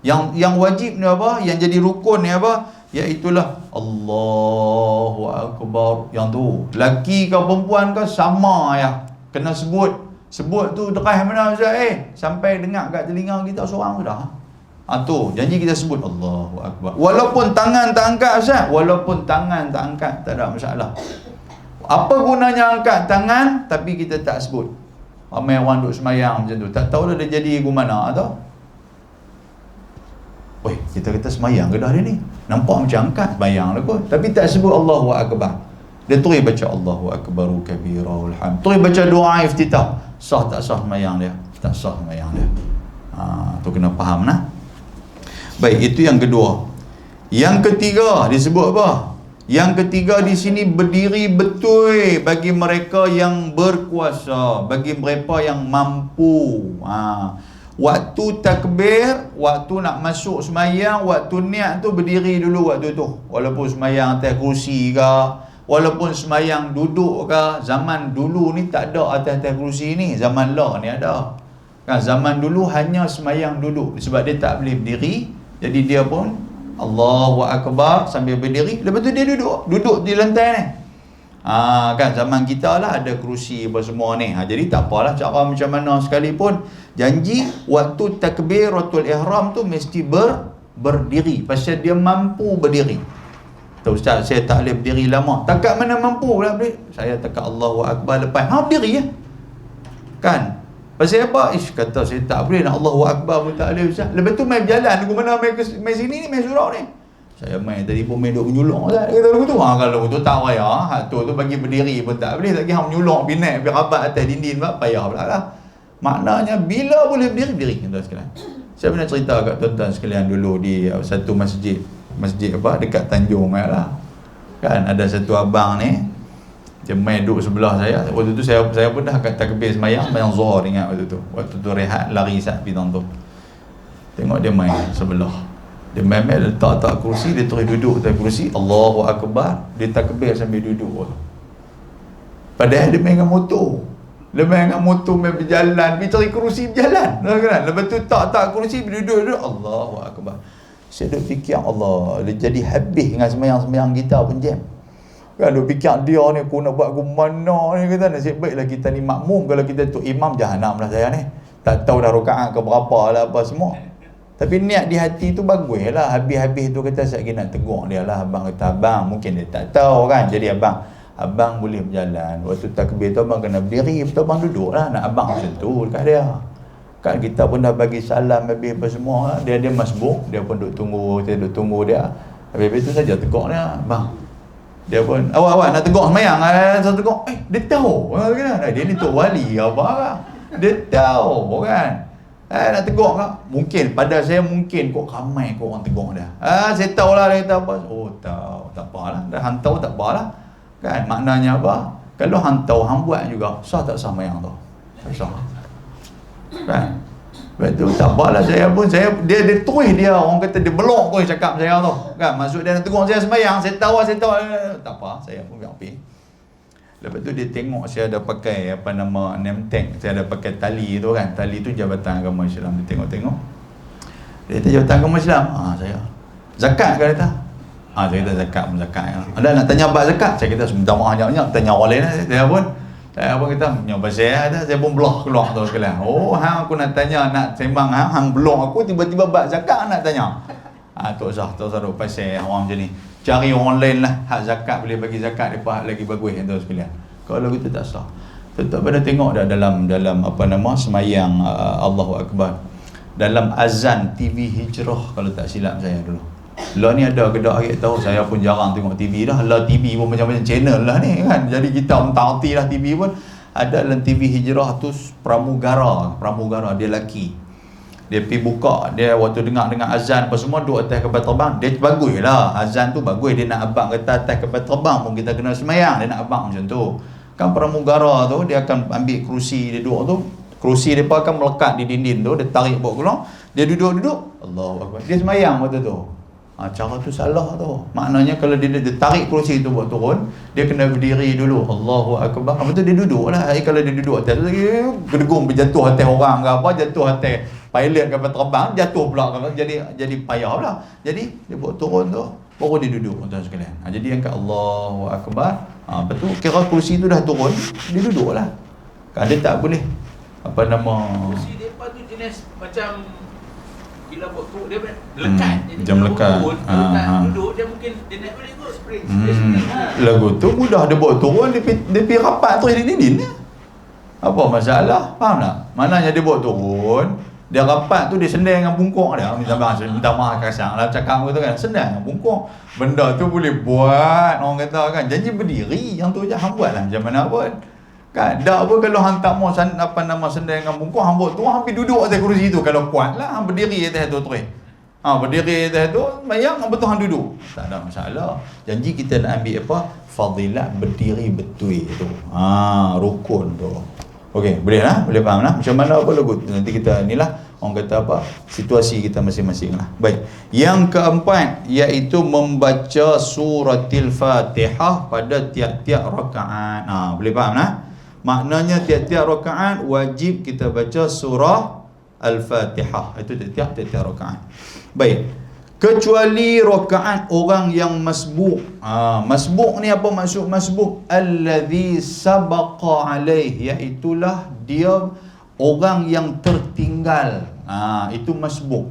Yang wajib ni apa? Yang jadi rukun ni apa? Iaitulah Allahu Akbar. Yang tu laki ke perempuan ke sama ya, kena sebut. Sebut tu dekat mana Ustaz? Sampai dengar kat telinga kita seorang sudah. Tu janji kita sebut Allahu Akbar. Walaupun tangan tak angkat Ustaz, walaupun tangan tak angkat, tak ada masalah. Apa gunanya angkat tangan tapi kita tak sebut? Ramai orang duk semayang macam tu, tak tahulah dia jadi ke mana tau. Weh, kita kata semayang ke dah dia ni? Nampak macam angkat semayang lah kot, tapi tak sebut Allahu Akbar. Dia terus baca Allahu Akbaru kabira walhamd, terus baca doa iftitah. Sah tak sah semayang dia? Tak sah semayang dia. Tu kena faham nah. Baik, itu yang kedua. Yang ketiga disebut apa? Yang ketiga di sini berdiri betul bagi mereka yang berkuasa, bagi mereka yang mampu. Waktu takbir, waktu nak masuk semayang, waktu niat tu berdiri dulu waktu tu. Walaupun semayang atas kerusi ke, walaupun semayang duduk ke. Zaman dulu ni tak ada atas kerusi ni, zaman lah ni ada. Kan zaman dulu hanya semayang duduk, sebab dia tak boleh berdiri. Jadi dia pun Allahu Akbar sambil berdiri, lepas tu dia duduk di lantai ni. Kan zaman kita lah ada kerusi apa semua ni. Jadi tak apalah cara macam mana sekalipun, janji waktu takbiratul ihram tu mesti berdiri, pasal dia mampu berdiri. Tak, Ustaz saya tak boleh berdiri lama. Takat mana mampu lah berdiri? Saya takat Allahu Akbar lepas berdiri ya. Kan? Pasal apa? Kata saya tak boleh nak Allahu Akbar pun tak boleh Ustaz. Lepas tu main berjalan, aku mana main sini ni, main surau ni. Saya main tadi pun main duk menyulung Ustaz. Kata lagu tu. Kalau tu tak payah. Tu bagi berdiri pun tak boleh. Lagi hang menyulung, pergi naik, pergi rabat atas dinding pun payah pula lah. Maknanya bila boleh berdiri, tuan-tuan sekalian. Saya pernah cerita kat tuan-tuan sekalian dulu di satu masjid apa dekat Tanjung lah. Kan ada satu abang ni, dia main duduk sebelah saya. Waktu tu saya pun dah kat takbir semayang Zuhur, ingat waktu tu. Waktu tu rehat lari sat pergi tu. Tengok dia main sebelah. Dia main letak kursi, dia terus duduk atas kursi, Allahu Akbar, dia takbir sambil duduk. Padahal dia main dengan motor. Dia main dengan motor, main berjalan, pergi cari kursi berjalan. Lepas tu tak kursi, duduk, Allahu Akbar. Saya duk fikir, Allah, dia jadi habis dengan semayang-semayang kita pun jam. Kan duk fikir dia ni, aku nak buat aku mana ni, kata nasib baiklah kita ni makmum. Kalau kita tu imam, jahanam lah saya ni. Tak tahu dah rakaat ke berapa lah apa semua. Tapi niat di hati tu bagus lah. Habis-habis tu kata saya nak tegur dia lah. Abang kata, abang mungkin dia tak tahu kan. Jadi abang boleh berjalan. Waktu takbir tu abang kena berdiri, betul abang duduk lah. Nak abang macam tu dekat dia. Kan kita pun dah bagi salam habis apa semua. Dia masbuk, dia pun duduk tunggu, saya duduk tunggu dia. Habis tu saja tegur dia, bang. Dia pun, awak nak tegur semayang. Saya tegur, dia tahu. Dia ni Tok Wali apa lah. Dia tahu kan. Nak tegur ke? Mungkin, pada saya mungkin kok ramai kok orang tegur dia. Saya tahu lah dia kata apa. Oh tahu, tak apalah. Dah hang tahu tak apalah. Kan, maknanya apa? Kalau hang tahu, hang buat juga. Sah tak sah semayang tu? Tak sah. Kan? Lepas tu tak apalah, dia terus dia, orang kata dia belok terus cakap saya tu. Kan, maksud dia nak tegur saya semayang, saya tahu. Tak apa, saya pun biar pergi. Lepas tu dia tengok saya ada pakai name tag, saya ada pakai tali tu kan. Tali tu Jabatan Agama Islam. Dia tengok. Dia kata Jabatan Agama Islam. Saya. Zakat ke dia kata? Saya kata zakat pun zakat. Ada nak tanya abang zakat? Saya kata sebentar banyak tanya orang lain. Saya pun kata nyoba saya pun belah keluar tu sekalian. Hang aku nak tanya, nak sembang hang belong aku tiba-tiba bab zakat nak tanya. Tak usah duk pasal orang macam ni. Cari online lah, hak zakat boleh bagi zakat, depa lagi bagus yang tu sekalian. Kalau kita tak sah. Tetap pada tengok dah dalam semayang Allahu Akbar. Dalam azan TV Hijrah kalau tak silap saya dulu. Lah ni ada kedai akhir tahu, saya pun jarang tengok TV dah. Lah TV pun macam-macam channel lah ni kan. Jadi kita tak erti lah TV pun. Ada dalam TV Hijrah tu pramugara dia lelaki. Dia pergi buka, dia waktu dengar azan apa semua duduk atas kapal terbang. Dia bagus lah, azan tu bagus. Dia nak abang kata atas kapal terbang pun kita kena semayang. Dia nak abang macam tu. Kan pramugara tu, dia akan ambil kerusi dia duduk tu. Kerusi dia pun akan melekat di dinding tu. Dia tarik bawa keluar. Dia duduk. Allahu Akbar. Dia semayang waktu tu. Cara tu salah tu. Maknanya kalau dia tarik kerusi tu buat turun, dia kena berdiri dulu. Allahu Akbar. Lepas tu dia duduk lah. Kalau dia duduk atas tu, gedegum berjatuh atas orang ke apa, jatuh atas pilot kapal terbang, jatuh pula kan. Jadi payah pula. Jadi dia buat turun tu, baru dia duduk tuan sekalian. Jadi angkat Allahu Akbar. Lepas tu kira kerusi tu dah turun, dia duduk lah. Kan dia tak boleh kerusi depa tu jenis macam bila buat tu dia lekat. Jadi jam lekat. Duduk dia mungkin dia naik boleh go spring. Lagu tu mudah dia buat turun, dia pergi rapat terus di dinding. Apa masalah? Faham tak? Maknanya dia buat turun, dia rapat tu dia sendai dengan bungkuk dia. Minta maaf kasar lah cakap tu kan. Sendai dengan bungkuk. Benda tu boleh buat, orang kata kan. Janji berdiri, yang tu je hang buat lah macam mana pun. Kan, dak apa kalau hang tak mau sendai dengan bungkuk, hang buat tu hampir duduk atas kerusi tu. Kalau kuat lah hang berdiri atas tu terus. Berdiri atas tu, bayang betul hang duduk. Tak ada masalah. Janji kita nak ambil apa? Fadilat berdiri betul tu. Rukun tu. Okey, boleh lah, boleh faham lah. Macam mana apa lagu? Nanti kita inilah orang kata apa? Situasi kita masing-masing lah. Baik. Yang keempat iaitu membaca suratil Fatihah pada tiap-tiap rakaat. Boleh faham lah? Maknanya tiap-tiap rakaat wajib kita baca surah Al-Fatihah. Itu tiap-tiap rakaat. Baik. Kecuali rakaat orang yang masbuk. Masbuk ni apa maksud masbuk? Allazi sabaqa alaih, iaitulah dia orang yang tertinggal. Itu masbuk.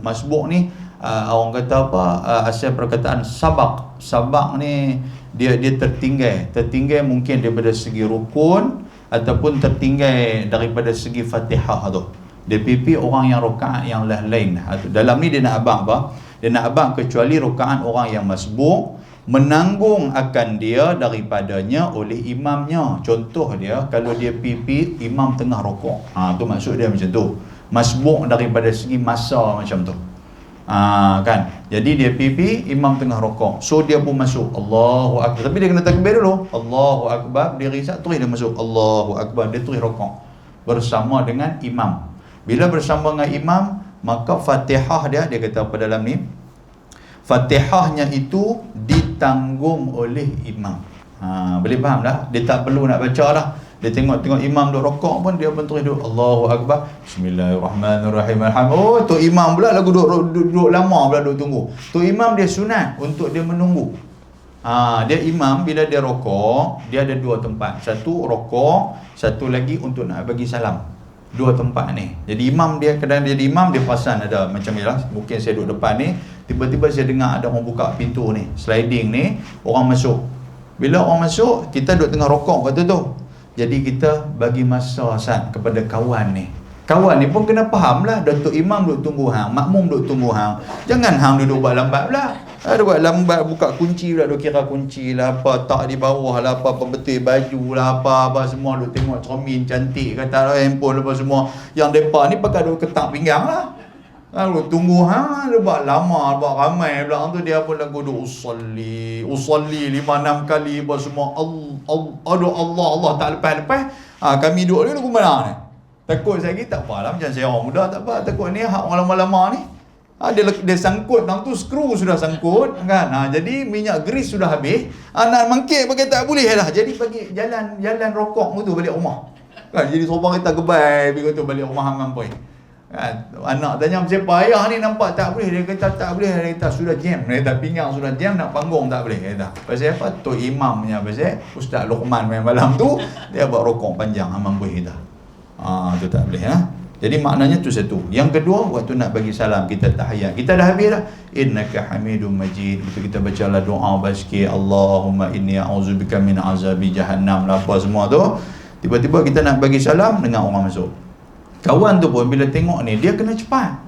Masbuk ni orang kata apa? Asal perkataan sabak. Sabak ni dia tertinggal. Tertinggal mungkin daripada segi rukun ataupun tertinggal daripada segi Fatihah tu. Dia pipi orang yang rakaat yang lain. Dalam ni dia nak abang apa? Dia nak abang kecuali rakaat orang yang masbuk menanggung akan dia daripadanya oleh imamnya. Contoh dia, kalau dia pipi imam tengah rokok. Tu maksud dia macam tu. Masbuk daripada segi masa macam tu. Kan? Jadi dia pipi imam tengah rokok. So dia pun masuk Allahu Akbar. Tapi dia kena takbir dulu. Allahu Akbar, dia risat terus dia masuk Allahu Akbar, dia terus rokok bersama dengan imam. Bila bersama dengan imam, maka Fatihah dia kata apa dalam ni? Fatihahnya itu ditanggung oleh imam. Boleh faham dah? Dia tak perlu nak baca dah. Dia tengok imam duk rokok pun dia pun terus duduk Allahu Akbar. Bismillahirrahmanirrahim. Tu imam pula lagu duduk lama pula duduk tunggu. Tu imam dia sunat untuk dia menunggu. Dia imam bila dia rokok, dia ada dua tempat. Satu rokok, satu lagi untuk nak bagi salam. Dua tempat ni. Jadi imam dia, kadang dia jadi imam, dia perasan ada macam ni lah. Mungkin saya duduk depan ni, tiba-tiba saya dengar ada orang buka pintu ni, sliding ni, orang masuk. Bila orang masuk, kita duduk tengah rokok waktu tu. Jadi kita bagi masa kepada kawan ni. Kawan ni pun kena faham lah. Datuk imam duduk tunggu hang, makmum duduk tunggu hang. Jangan hang duduk buat lambat pula. Ada buat lambat, buka kunci pula, duk kira kunci lah, apa tak di bawah lah, apa betul baju lah, apa semua duk tengok cermin cantik, kata lah handphone apa semua. Yang depa ni pakai duk ketak pinggang lah. Lalu tunggu dia buat lama, buat ramai pula. Tu dia pun lagu duk usalli 5-6 kali apa semua. Allah tak lepas. Kami duduk ni lagu mana ni? Takut saya lagi tak apalah, macam saya orang muda tak apa. Takut ni hak orang lama-lama ni. Dia sangkut, tu skru sudah sangkut kan. Jadi minyak grease sudah habis. Nak mangkit pakai tak boleh dah. Jadi bagi jalan rokok tu balik rumah. Kan, jadi seorang kita gebai pergi tu balik rumah hang ampai. Kan, anak tanya macam payah ni nampak tak boleh. Dia kata tak boleh. Dia kata sudah jam. Dia kata pinggang sudah jam, nak panggung tak boleh. Dia kata pasal apa? Tu imamnya pasal Ustaz Luqman main malam tu dia buat rokok panjang amam boleh dah. Tu tak boleh Jadi maknanya tu satu. Yang kedua, waktu nak bagi salam kita tahiyat. Kita dah habis dah. Innaka Hamidum Majid. Betul, kita bacalah doa basikir, Allahumma inni a'udzubika min azabi jahannam lah, apa semua tu. Tiba-tiba kita nak bagi salam, dengar orang masuk. Kawan tu pun bila tengok ni, dia kena cepat.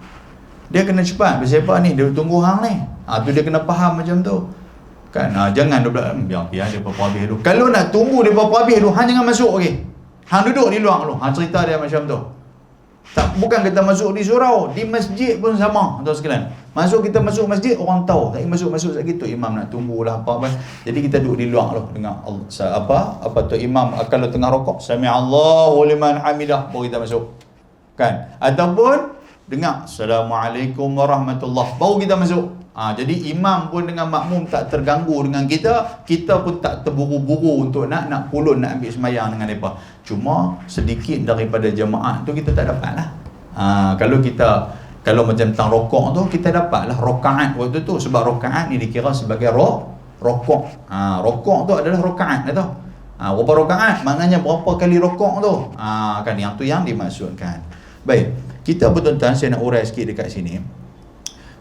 Dia kena cepat. Siapa ni? Dia tunggu hang ni. Tu dia kena faham macam tu. Kan? Jangan biar dia berapa habis dulu. Kalau nak tunggu dia berapa habis dulu, hang jangan masuk lagi. Hang duduk di luar dulu. Hang cerita dia macam tu. Tak, bukan kita masuk di surau, di masjid pun sama, tuan sekalian. Kita masuk masjid, orang tahu. Tak masuk sakit tu imam nak tunggulah apa. Jadi kita duduk di luar dulu dengar apa tu imam kalau tengah rokok, sami Allahu liman hamidah, baru kita masuk. Kan? Ataupun dengar Assalamualaikum warahmatullahi, baru kita masuk. Jadi imam pun dengan makmum tak terganggu dengan kita pun tak terburu-buru untuk nak pulun, nak ambil sembahyang dengan mereka. Cuma sedikit daripada jemaah tu kita tak dapat lah. Kalau macam tentang rokok tu, kita dapat lah rakaat waktu tu, sebab rakaat ni dikira sebagai rokok. Rokok tu adalah rakaat dah tu. Berapa rakaat? Maknanya berapa kali rokok tu. Kan yang tu yang dimaksudkan. Baik, kita betul-betul saya nak urai sikit dekat sini.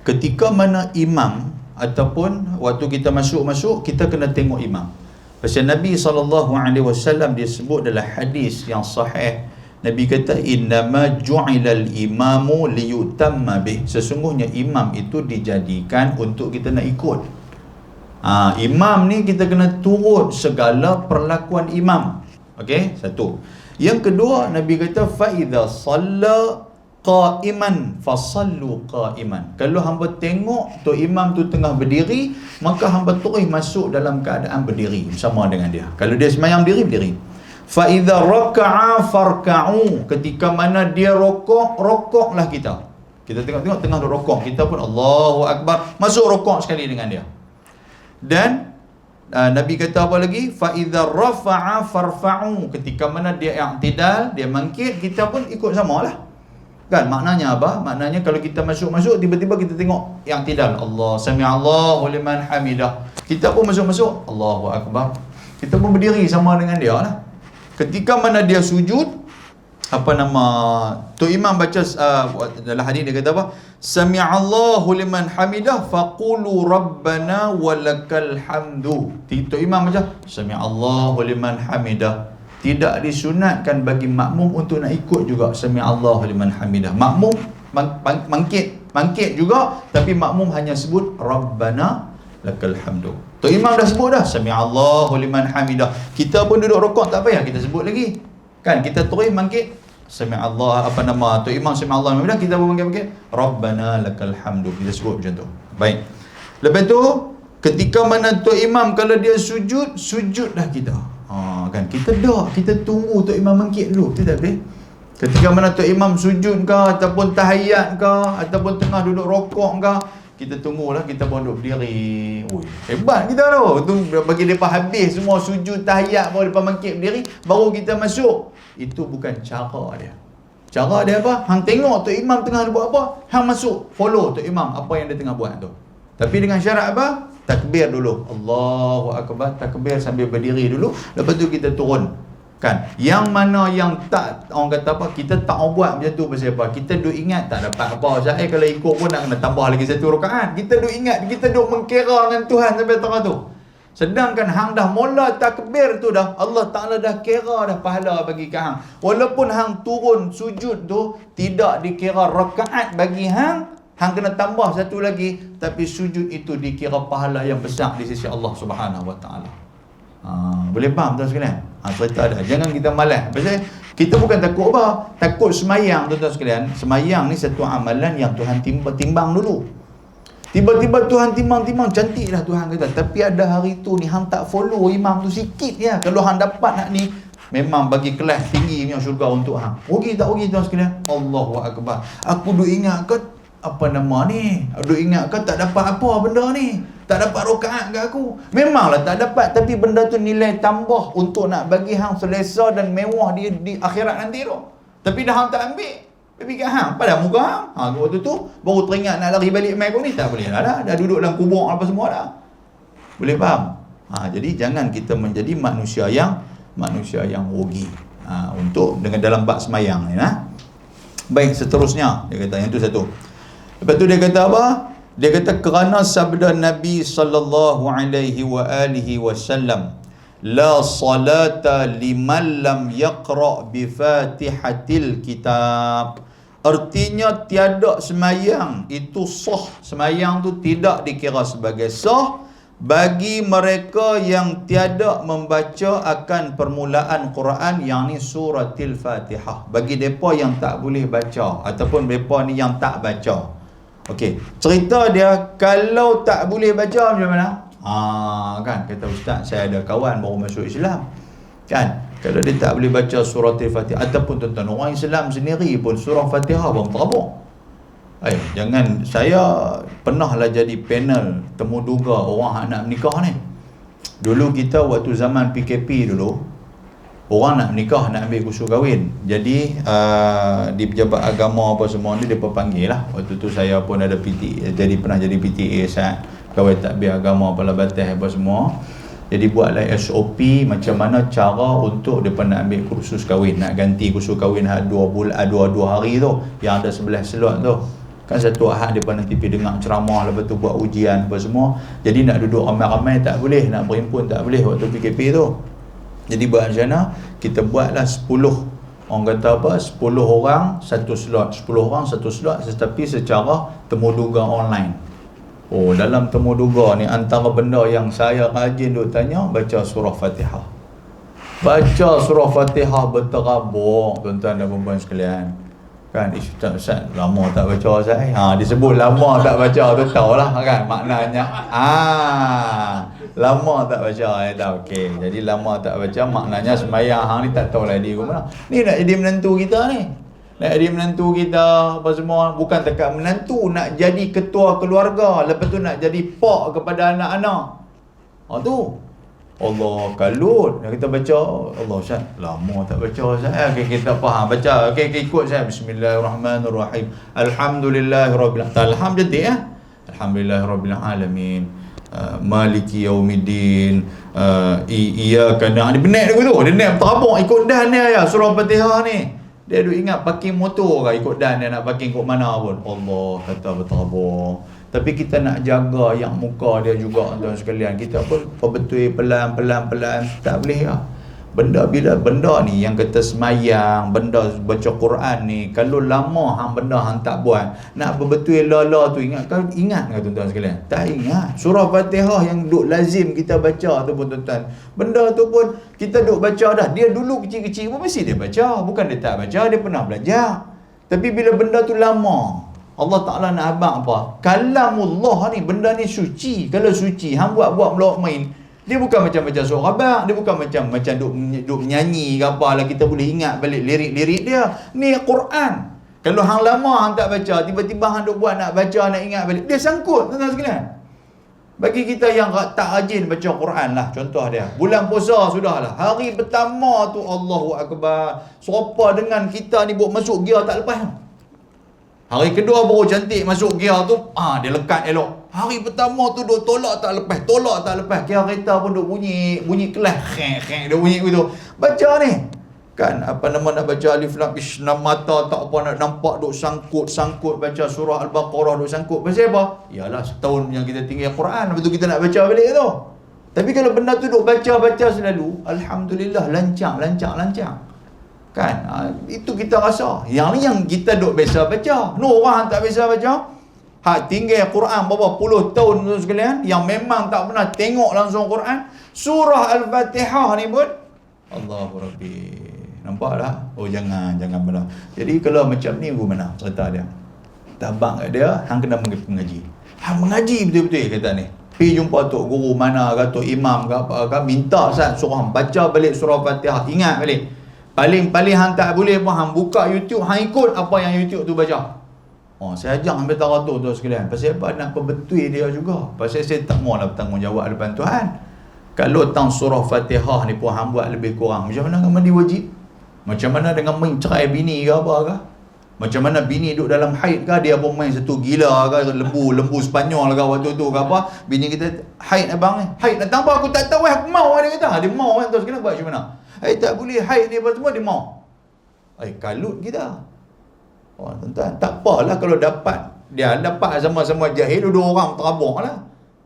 Ketika mana imam ataupun waktu kita masuk kita kena tengok imam. Pasal Nabi SAW dia sebut dalam hadis yang sahih, Nabi kata innama ju'ilal imamu liyutamma bih. Sesungguhnya imam itu dijadikan untuk kita nak ikut. Imam ni kita kena turut segala perlakuan imam. Okey, satu. Yang kedua, Nabi kata fa idza shalla qa'iman fasallu qa'iman. Kalau hamba tengok tu imam tu tengah berdiri, maka hamba terus masuk dalam keadaan berdiri bersama dengan dia. Kalau dia sembahyang berdiri. Fa idza raka'a farka'u. Ketika mana dia rokoklah kita. Kita tengok tengah rokok, kita pun Allahu akbar, masuk rokok sekali dengan dia. Dan Nabi kata apa lagi? Fa idza rafa'a farfa'u. Ketika mana dia i'tidal, dia bangkit, kita pun ikut samalah. Kan maknanya apa? Maknanya kalau kita masuk tiba-tiba kita tengok yang tidak Allah sami Allahu liman hamidah, kita pun masuk Allahu akbar, kita pun berdiri sama dengan dia lah. Ketika mana dia sujud, tu imam baca dalam hadis dia kata apa? Sami Allahu liman hamidah faqulu rabbana walakal hamdu. Tu imam baca sami Allahu liman hamidah. Tidak disunatkan bagi makmum untuk nak ikut juga sami Allahu liman hamidah. Makmum bangkit juga, tapi makmum hanya sebut Rabbana lakal hamdu. Tu imam dah sebut dah sami Allahu liman hamidah. Kita pun duduk rokok tak payah kita sebut lagi. Kan kita terus bangkit sami Allah tu imam sami Allah liman hamidah, kita pun bangkit Rabbana lakal hamdu. Kita sebut macam tu. Baik. Lepas tu ketika mana tu imam kalau dia sujudlah kita. Kan kita tunggu tu imam bangkit dulu, betul tak boleh? Ketika mana tu imam sujud ke ataupun tahiyat ke ataupun tengah duduk rokok ke, kita tunggulah, kita pun duduk berdiri. Hebat kita tu. Bagi depa habis semua sujud tahiyat baru depa bangkit berdiri, baru kita masuk. Itu bukan cara dia. Cara dia apa? Hang tengok tu imam tengah buat apa, hang masuk follow tu imam apa yang dia tengah buat tu. Tapi dengan syarat apa? Takbir dulu, Allahu akbar, takbir sambil berdiri dulu, lepas tu kita turun. Kan? Yang mana yang tak, orang kata apa, kita tak buat macam tu pasal apa? Kita duk ingat tak dapat apa. Saya kalau ikut pun nak kena tambah lagi satu rakaat. Kita duk ingat, kita duk mengkira dengan Tuhan sampai tengah tu. Sedangkan hang dah mula takbir tu dah, Allah Ta'ala dah kira dah pahala bagi ke hang. Walaupun hang turun sujud tu tidak dikira rakaat bagi hang, hang kena tambah satu lagi, tapi sujud itu dikira pahala yang besar di sisi Allah Subhanahu Wa Taala. Boleh faham tuan sekalian? Cerita dah. Jangan kita malas. Pasal kita bukan takut apa? Takut semayang tuan sekalian. Semayang ni satu amalan yang Tuhan timbang dulu. Tiba-tiba Tuhan timbang cantik dah Tuhan kata. Tapi ada hari tu ni hang tak follow imam tu sikit ya. Kalau hang dapat nak ni, memang bagi kelas tinggi punya syurga untuk hang. Rugi tak rugi tuan sekalian? Allahu akbar. Aku duk ingat ke duk ingat ke tak dapat apa benda ni? Tak dapat rakaat ke aku? Memanglah tak dapat, tapi benda tu nilai tambah untuk nak bagi hang selesa dan mewah di akhirat nanti tu. Tapi dah hang tak ambil, tapi kat hang pada muka hang. Waktu tu baru teringat nak lari balik mai kau ni, tak boleh dah. Dah duduk dalam kubur apa semua dah. Boleh faham? Jadi jangan kita menjadi manusia yang rugi. Untuk dengan dalam bab semayang ni Baik, seterusnya dia kata, yang tu satu. Lepas tu dia kata apa? Dia kata kerana sabda Nabi sallallahu alaihi wa alihi wasallam, la salata liman lam yaqra bi Fatihatil Kitab. Artinya tiada semayang itu sah. Semayang tu tidak dikira sebagai sah bagi mereka yang tiada membaca akan permulaan Quran, yang ni suratil Fatihah. Bagi mereka yang tak boleh baca ataupun mereka ni yang tak baca. Okey, cerita dia kalau tak boleh baca macam mana? Kan kata ustaz, saya ada kawan baru masuk Islam. Kan, kalau dia tak boleh baca surah Al-Fatihah, ataupun tuan-tuan orang Islam sendiri pun surah Fatihah pun terabuk. Jangan, saya pernah lah jadi panel temu duga orang nak menikah ni. Dulu kita waktu zaman PKP dulu, orang nak menikah, nak ambil kursus kahwin. Jadi di pejabat agama apa semua ni, dia panggil lah. Waktu tu saya pun ada PTA, pernah jadi PTA saat kawin takbir agama, kepala batas apa semua. Jadi buatlah SOP macam mana cara untuk mereka nak ambil kursus kahwin, nak ganti kursus kahwin 2 hari tu, yang ada 11 slot tu. Kan satu Ahad mereka nanti pergi dengar ceramah, lepas tu buat ujian apa semua. Jadi nak duduk ramai-ramai tak boleh, nak berhimpun tak boleh waktu PKP tu. Jadi buat macam mana? Kita buatlah 10, orang kata apa, 10 orang satu slot, 10 orang satu slot, tetapi secara temuduga online. Dalam temuduga ni, antara benda yang saya rajin duk tanya, baca surah Fatihah. Baca surah Fatihah berterabur, tuan-tuan dan puan-puan sekalian. Kan, Ustaz, lama tak baca Ustaz. Disebut lama tak baca tu tahulah kan maknanya. Lama tak baca, tahu. Okey, jadi lama tak baca maknanya sembahyang hang ni tak tahu lah dia ke mana. Ni nak jadi menantu kita ni. Nak jadi menantu kita apa semua, bukan dekat menantu, nak jadi ketua keluarga, lepas tu nak jadi pak kepada anak-anak. Tu Allah kalut. Kita baca Allah Ustaz, lama tak baca Ustaz. Okay, kita faham baca. Okay, ikut saya. Bismillahirrahmanirrahim. Alhamdulillahirabbil alamin. Alhamdulillah. Alhamdulillahirabbil alamin. Maliki yaumiddin. Iyyaka na'budu. Benar dia tu. Dia nak terabuk ikut dan dia ya surah Fatihah ni. Dia duk ingat parking motor ke, ikut dan dia nak parking kat mana pun. Allah kata berterabuk. Tapi kita nak jaga yang muka dia juga, tuan sekalian. Kita pun perbetul pelan-pelan tak boleh lah. Bila benda ni yang kata semayang, benda baca Quran ni, kalau lama benda hang tak buat, nak berbetul lala tu ingat ke tuan-tuan sekalian? Tak ingat. Surah Fatihah yang duk lazim kita baca tu pun tuan-tuan, benda tu pun kita duk baca dah. Dia dulu kecil-kecil pun mesti dia baca, bukan dia tak baca, dia pernah belajar. Tapi bila benda tu lama, Allah Ta'ala nak abang apa? Kalamullah ni, benda ni suci. Kalau suci, hang buat melawak main, dia bukan macam baca surah abang, dia bukan macam duk menyanyi ke apa lah, kita boleh ingat balik lirik-lirik dia. Ni Quran. Kalau hang lama hang tak baca, tiba-tiba hang duk buat nak baca, nak ingat balik, dia sangkut, tuan-tuan sekalian. Bagi kita yang tak rajin baca Quran lah, contoh dia, bulan puasa sudahlah, hari pertama tu Allahu Akbar, serupa dengan kita ni buat masuk gear tak lepas. Hari kedua baru cantik masuk gear tu, dia lekat elok. Hari pertama tu duk tolak tak lepas. Gear kereta pun duk bunyi kelas, dia bunyi begitu. Baca ni. Kan apa nama nak baca alif lam islam, mata tak apa nak nampak duk sangkut baca surah Al-Baqarah duk sangkut. Pasal apa? Yalah setahun yang kita tinggal Quran, lepas tu kita nak baca balik tu. Tapi kalau benda tu duk baca selalu, alhamdulillah lancar. Kan, itu kita rasa. Yang ni yang kita duk biasa baca. Orang tak biasa baca, tinggal Quran berapa puluh tahun tu sekalian, yang memang tak pernah tengok langsung Quran, surah Al-Fatihah ni pun Allahu Rabbi. Nampak tak? Jangan benar. Jadi kalau macam ni mana cerita dia? Tabang kat dia, hang kena mengaji. Hang mengaji betul-betul kata ni. Pergi jumpa tok guru mana ke, tok imam ke apa ke, minta Ustaz suruh hang baca balik surah Fatihah, ingat balik. Paling hang tak boleh pun hang buka YouTube, hang ikut apa yang YouTube tu baca. Saya ajak hang bertaratur tu sekalian. Pasal apa? Nak perbetul dia juga. Pasal saya tak maulah bertanggungjawab depan Tuhan. Kalau tang surah Fatihah ni pun hang buat lebih kurang, macam mana dengan mandi wajib? Macam mana dengan main cerai bini ke apa ke? Macam mana bini duduk dalam haid ke, dia pun main satu gila ke, lembu Spanyol ke waktu tu ke apa? Bini kita haid abang ni. Haid datang apa? Aku tak tahu aku mau, dia kata. Dia mau kan, terus kena buat macam mana? Tak boleh haid ni apa semua dia mau. Kalut kita. Oh, tuan-tuan, tak apalah kalau dapat. Dia dapat sama-sama jahil, dua orang terabuk lah.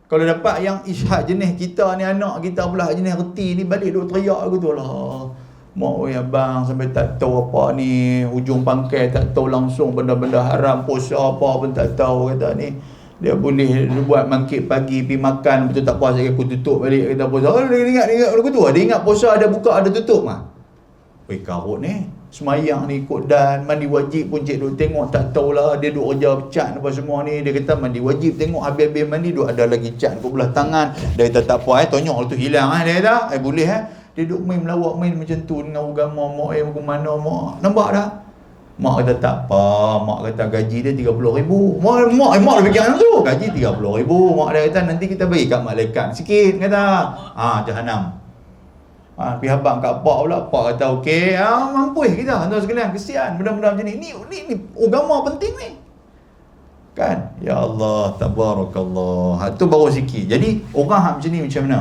Kalau dapat yang isyhad jenis kita ni, anak kita pula jenis reti ni, balik duk teriak gitu lah. Mak oi abang sampai tak tahu apa ni, hujung pangkai tak tahu langsung benda-benda haram, puasa apa pun tak tahu kata ni. Dia boleh buat mangkit pagi pergi makan, betul tak puas lagi aku tutup balik kata puasa. Oh, dia ingat lagu tu. Dia ingat puasa ada buka ada tutup mah. Oi karut ni. Semayang ni ikut dan mandi wajib pun cik duk tengok tak tahulah, dia duk kerja cat apa semua ni. Dia kata mandi wajib, tengok habis-habis mandi duk ada lagi cat kat belah tangan. Dia kata tak apa tonyok tu hilang dia kata. Boleh Dia duk main melawak main macam tu dengan agama mak ke mana mak. Nampak tak? Mak kata tak apa, mak kata gaji dia 30,000. Mak dia fikir macam tu. Gaji 30,000. Mak dia kata nanti kita bagi kat malaikat sikit kata. Jahanam. Pergi habang kat pak pula. Pak kata okey, mampu kita tuan sekalian, kesian benda-benda macam ni agama penting ni. Kan? Ya Allah, tabarakallah. Tu baru sikit. Jadi orang hak macam ni macam mana?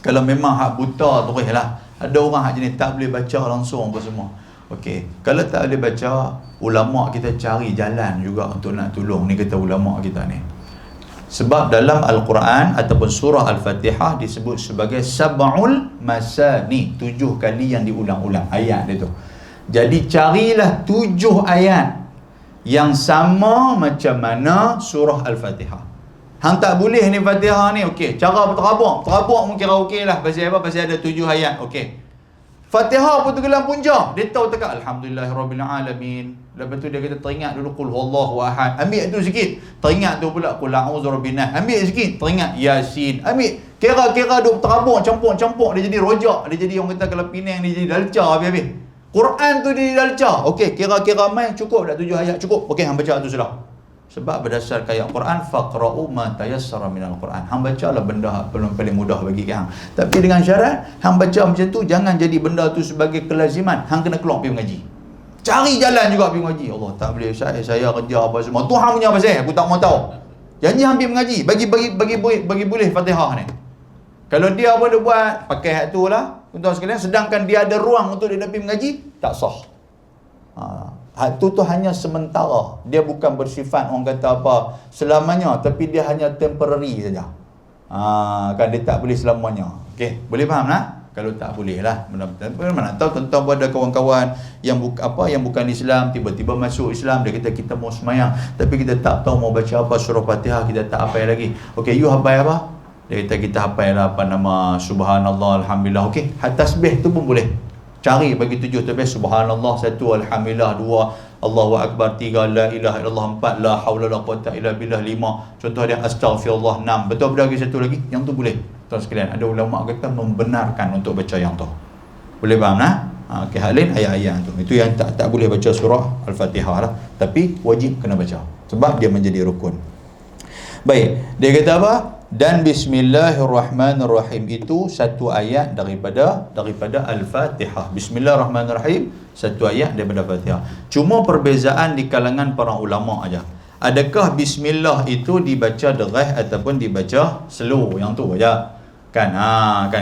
Kalau memang hak buta terus lah. Ada orang hak jenis tak boleh baca langsung apa semua. Okey, kalau tak boleh baca, ulama kita cari jalan juga untuk nak tolong ni, kata ulama kita ni. Sebab dalam Al-Quran ataupun surah Al-Fatihah disebut sebagai sab'ul masani, 7 kali yang diulang-ulang ayat dia tu. Jadi carilah 7 ayat yang sama macam mana surah Al-Fatihah. Hang tak boleh ni Fatihah ni, okey, cara terabuk mungkin kira okey lah. Pasal apa? Pasal ada 7 ayat, okey. Fatihah pun tenggelam punca. Dia tahu tekak Alhamdulillahirrabbilalamin. Lepas tu dia kata teringat dulu Qul huwallahu ahad. Ambil tu sikit. Teringat tu pula Qul a'udzu birabbin nas. Ambil sikit. Teringat Yasin. Ambil. Kira-kira duk terabuk, campur-campur. Dia jadi rojak. Dia jadi orang kata kalau Penang dia jadi dalca habis-habis. Quran tu dia jadi dalca. Okey, kira-kira main cukup dah 7 ayat cukup. Okey, hang baca tu sudah. Sebab berdasarkan ayat Quran, faqra'u ma tayassara minal Quran. Hang bacalah benda paling mudah bagi hang. Tapi dengan syarat hang baca macam tu jangan jadi benda tu sebagai kelaziman. Hang kena keluar pergi mengaji. Cari jalan juga pergi mengaji. Allah tak boleh saya kerja apa semua. Tu hang punya pasal aku tak mau tahu. Janji hang pergi mengaji, bagi boleh Fatihah ni. Kalau dia pun dia buat pakai hak tu lah, tuan-tuan sekalian, sedangkan dia ada ruang untuk dia pergi mengaji, tak sah. Hak tu hanya sementara. Dia bukan bersifat orang kata apa selamanya, tapi dia hanya temporary saja. Kan dia tak boleh selamanya. Okey, boleh faham tak? Kalau tak boleh lah. Mana tahu tuan-tuan ada kawan-kawan yang bukan Islam tiba-tiba masuk Islam, dia kata kita mau semayang tapi kita tak tahu mau baca apa surah Fatihah, kita tak hafal lagi. Okey, you hafal apa? Dia kata kita hafal apa nama subhanallah alhamdulillah. Okey, tasbih tu pun boleh. Cari bagi 7 tasbih. Subhanallah 1, alhamdulillah 2, Allahu akbar 3, la ilaha illallah 4, la haula la quwwata illa billah 5. Contoh dia astaghfirullah 6. Betul ada lagi satu lagi. Yang tu boleh. Tuan sekalian, ada ulama kata membenarkan untuk baca yang tu. Boleh faham tak? Okey, hal lain ayat-ayat tu. Itu yang tak boleh baca surah Al-Fatihah lah. Tapi wajib kena baca. Sebab dia menjadi rukun. Baik, dia kata apa? Dan bismillahirrahmanirrahim itu satu ayat daripada Al-Fatihah. Bismillahirrahmanirrahim, satu ayat daripada Fatihah. Cuma perbezaan di kalangan para ulama aja. Adakah bismillah itu dibaca derah ataupun dibaca slow, yang tu aja. Kan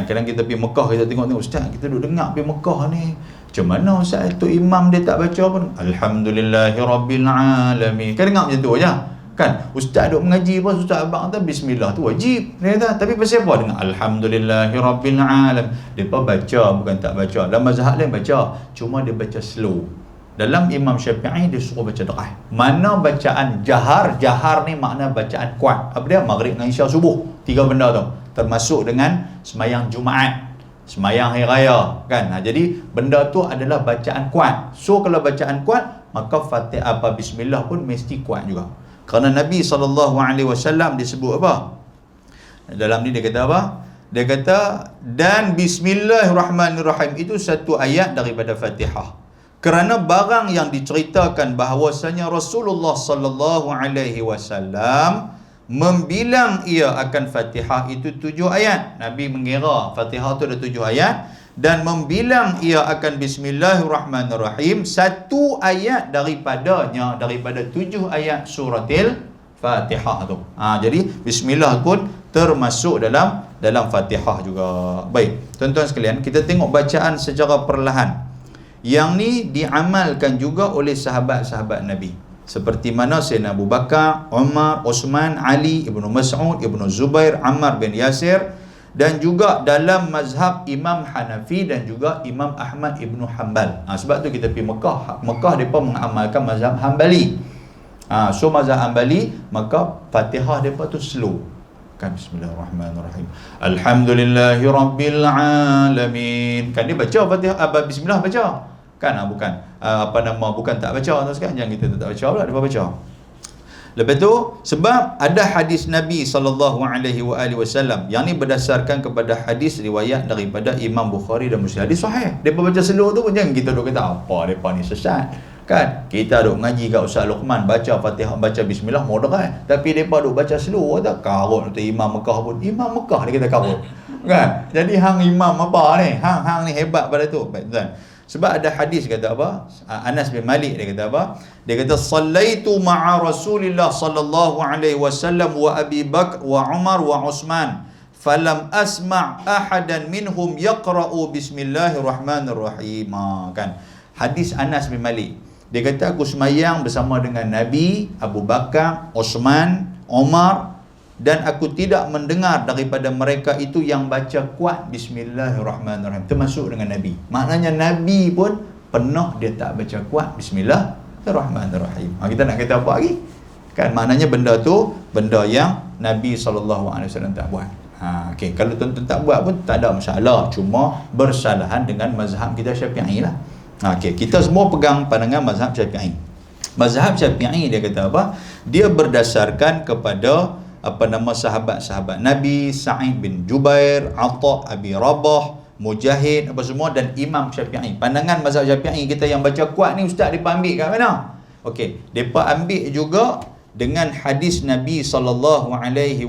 kadang kita pergi Mekah, kita tengok ustaz, kita duduk dengar pergi Mekah ni. Macam mana ustaz tu imam dia tak baca pun alhamdulillahirabbil alamin. Kan dengar macam tu aja. Kan ustaz duk mengaji pun ustaz abang kata bismillah tu wajib dia kata, tapi pasal apa dengan alhamdulillahirabbil alamin depa baca bukan tak baca. Dalam mazhab lain baca, cuma dia baca slow. Dalam Imam Syafi'i dia suruh baca derah. Mana bacaan jahar ni makna bacaan kuat. Apa dia? Maghrib dengan isya subuh. 3 benda tu. Termasuk dengan semayang Jumaat, semayang hari raya kan. Jadi benda tu adalah bacaan kuat. So kalau bacaan kuat, maka Fatihah bismillah pun mesti kuat juga. Kerana Nabi SAW disebut apa? Dalam ni dia kata apa? Dia kata, dan bismillahirrahmanirrahim itu satu ayat daripada Fatihah. Kerana barang yang diceritakan bahawasanya Rasulullah SAW membilang ia akan Fatihah itu 7 ayat. Nabi mengira Fatihah itu ada 7 ayat. Dan membilang ia akan bismillahirrahmanirrahim satu ayat daripada 7 ayat suratil Fatihah tu. Jadi bismillah pun termasuk dalam Fatihah juga. Baik, tuan-tuan sekalian, kita tengok bacaan secara perlahan. Yang ni diamalkan juga oleh sahabat-sahabat Nabi. Seperti mana Sayyidina Abu Bakar, Umar, Osman, Ali, Ibnu Mas'ud, Ibnu Zubair, Ammar bin Yasir, dan juga dalam mazhab Imam Hanafi dan juga Imam Ahmad Ibnu Hanbal. Sebab tu kita pergi Mekah. Mekah mereka mengamalkan mazhab Hanbali. So mazhab Hanbali, maka Fatihah mereka tu slow. Kan Bismillahirrahmanirrahim. Alhamdulillahirabbil alamin. Kan dia baca Fatihah, bismillah baca. Kan bukan bukan tak baca tu sekarang, jangan kita tak baca pula, dia baca. Lepas tu sebab ada hadis Nabi SAW yang ni berdasarkan kepada hadis riwayat daripada Imam Bukhari dan Muslim, hadis sahih. Depa baca slow tu pun jangan kita duk kata apa depa ni sesat. Kan kita duk ngaji kat Ustaz Luqman baca Fatihah, baca bismillah moderat, tapi depa duk baca slow tak karut tu. Imam Mekah pun Imam Mekah dia kata karut. Kan jadi hang imam apa ni, hang ni hebat pada tu. Baik tuan, sebab ada hadis kata apa, Anas bin Malik dia kata apa, dia kata sallaitu ma'a Rasulillah sallallahu alaihi wasallam wa Abi Bakr wa Umar wa Utsman falam asma' ahadan minhum yaqra'u bismillahirrahmanirrahim. Kan hadis Anas bin Malik, dia kata aku semayang bersama dengan Nabi, Abu Bakar, Utsman, Umar, dan aku tidak mendengar daripada mereka itu yang baca kuat Bismillahirrahmanirrahim, termasuk dengan Nabi. Maknanya Nabi pun pernah dia tak baca kuat Bismillahirrahmanirrahim. Kita nak kata apa lagi? Kan maknanya benda tu benda yang Nabi SAW tak buat. Okay. Kalau tuan-tuan tak buat pun tak ada masalah, cuma bersalahan dengan mazhab kita Syafi'i lah. Okay. Kita semua pegang pandangan mazhab Syafi'i. Mazhab Syafi'i dia kata apa? Dia berdasarkan kepada sahabat-sahabat Nabi, Sa'id bin Jubair, Atha, Abi Rabah, Mujahid, apa semua, dan Imam Syafi'i. Pandangan mazhab Syafi'i kita yang baca kuat ni ustaz depa ambil kat mana? Okey, depa ambil juga dengan hadis Nabi sallallahu alaihi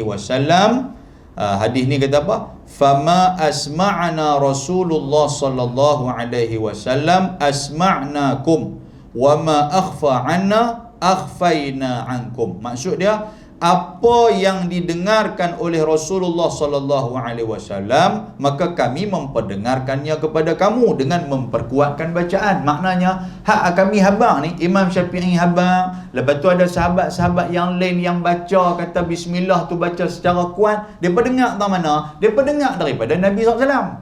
wasallam. Hadis ni kata apa? Fama asma'na Rasulullah sallallahu alaihi wasallam asma'nakum wa ma akhfa 'anna akhfaina 'ankum. Maksud dia, apa yang didengarkan oleh Rasulullah sallallahu alaihi wasallam maka kami memperdengarkannya kepada kamu dengan memperkuatkan bacaan. Maknanya hak kami habang ni, Imam Syafi'i habang, lepas tu ada sahabat-sahabat yang lain yang baca kata bismillah tu baca secara kuat, depa dengar tak mana? Depa dengar daripada Nabi SAW.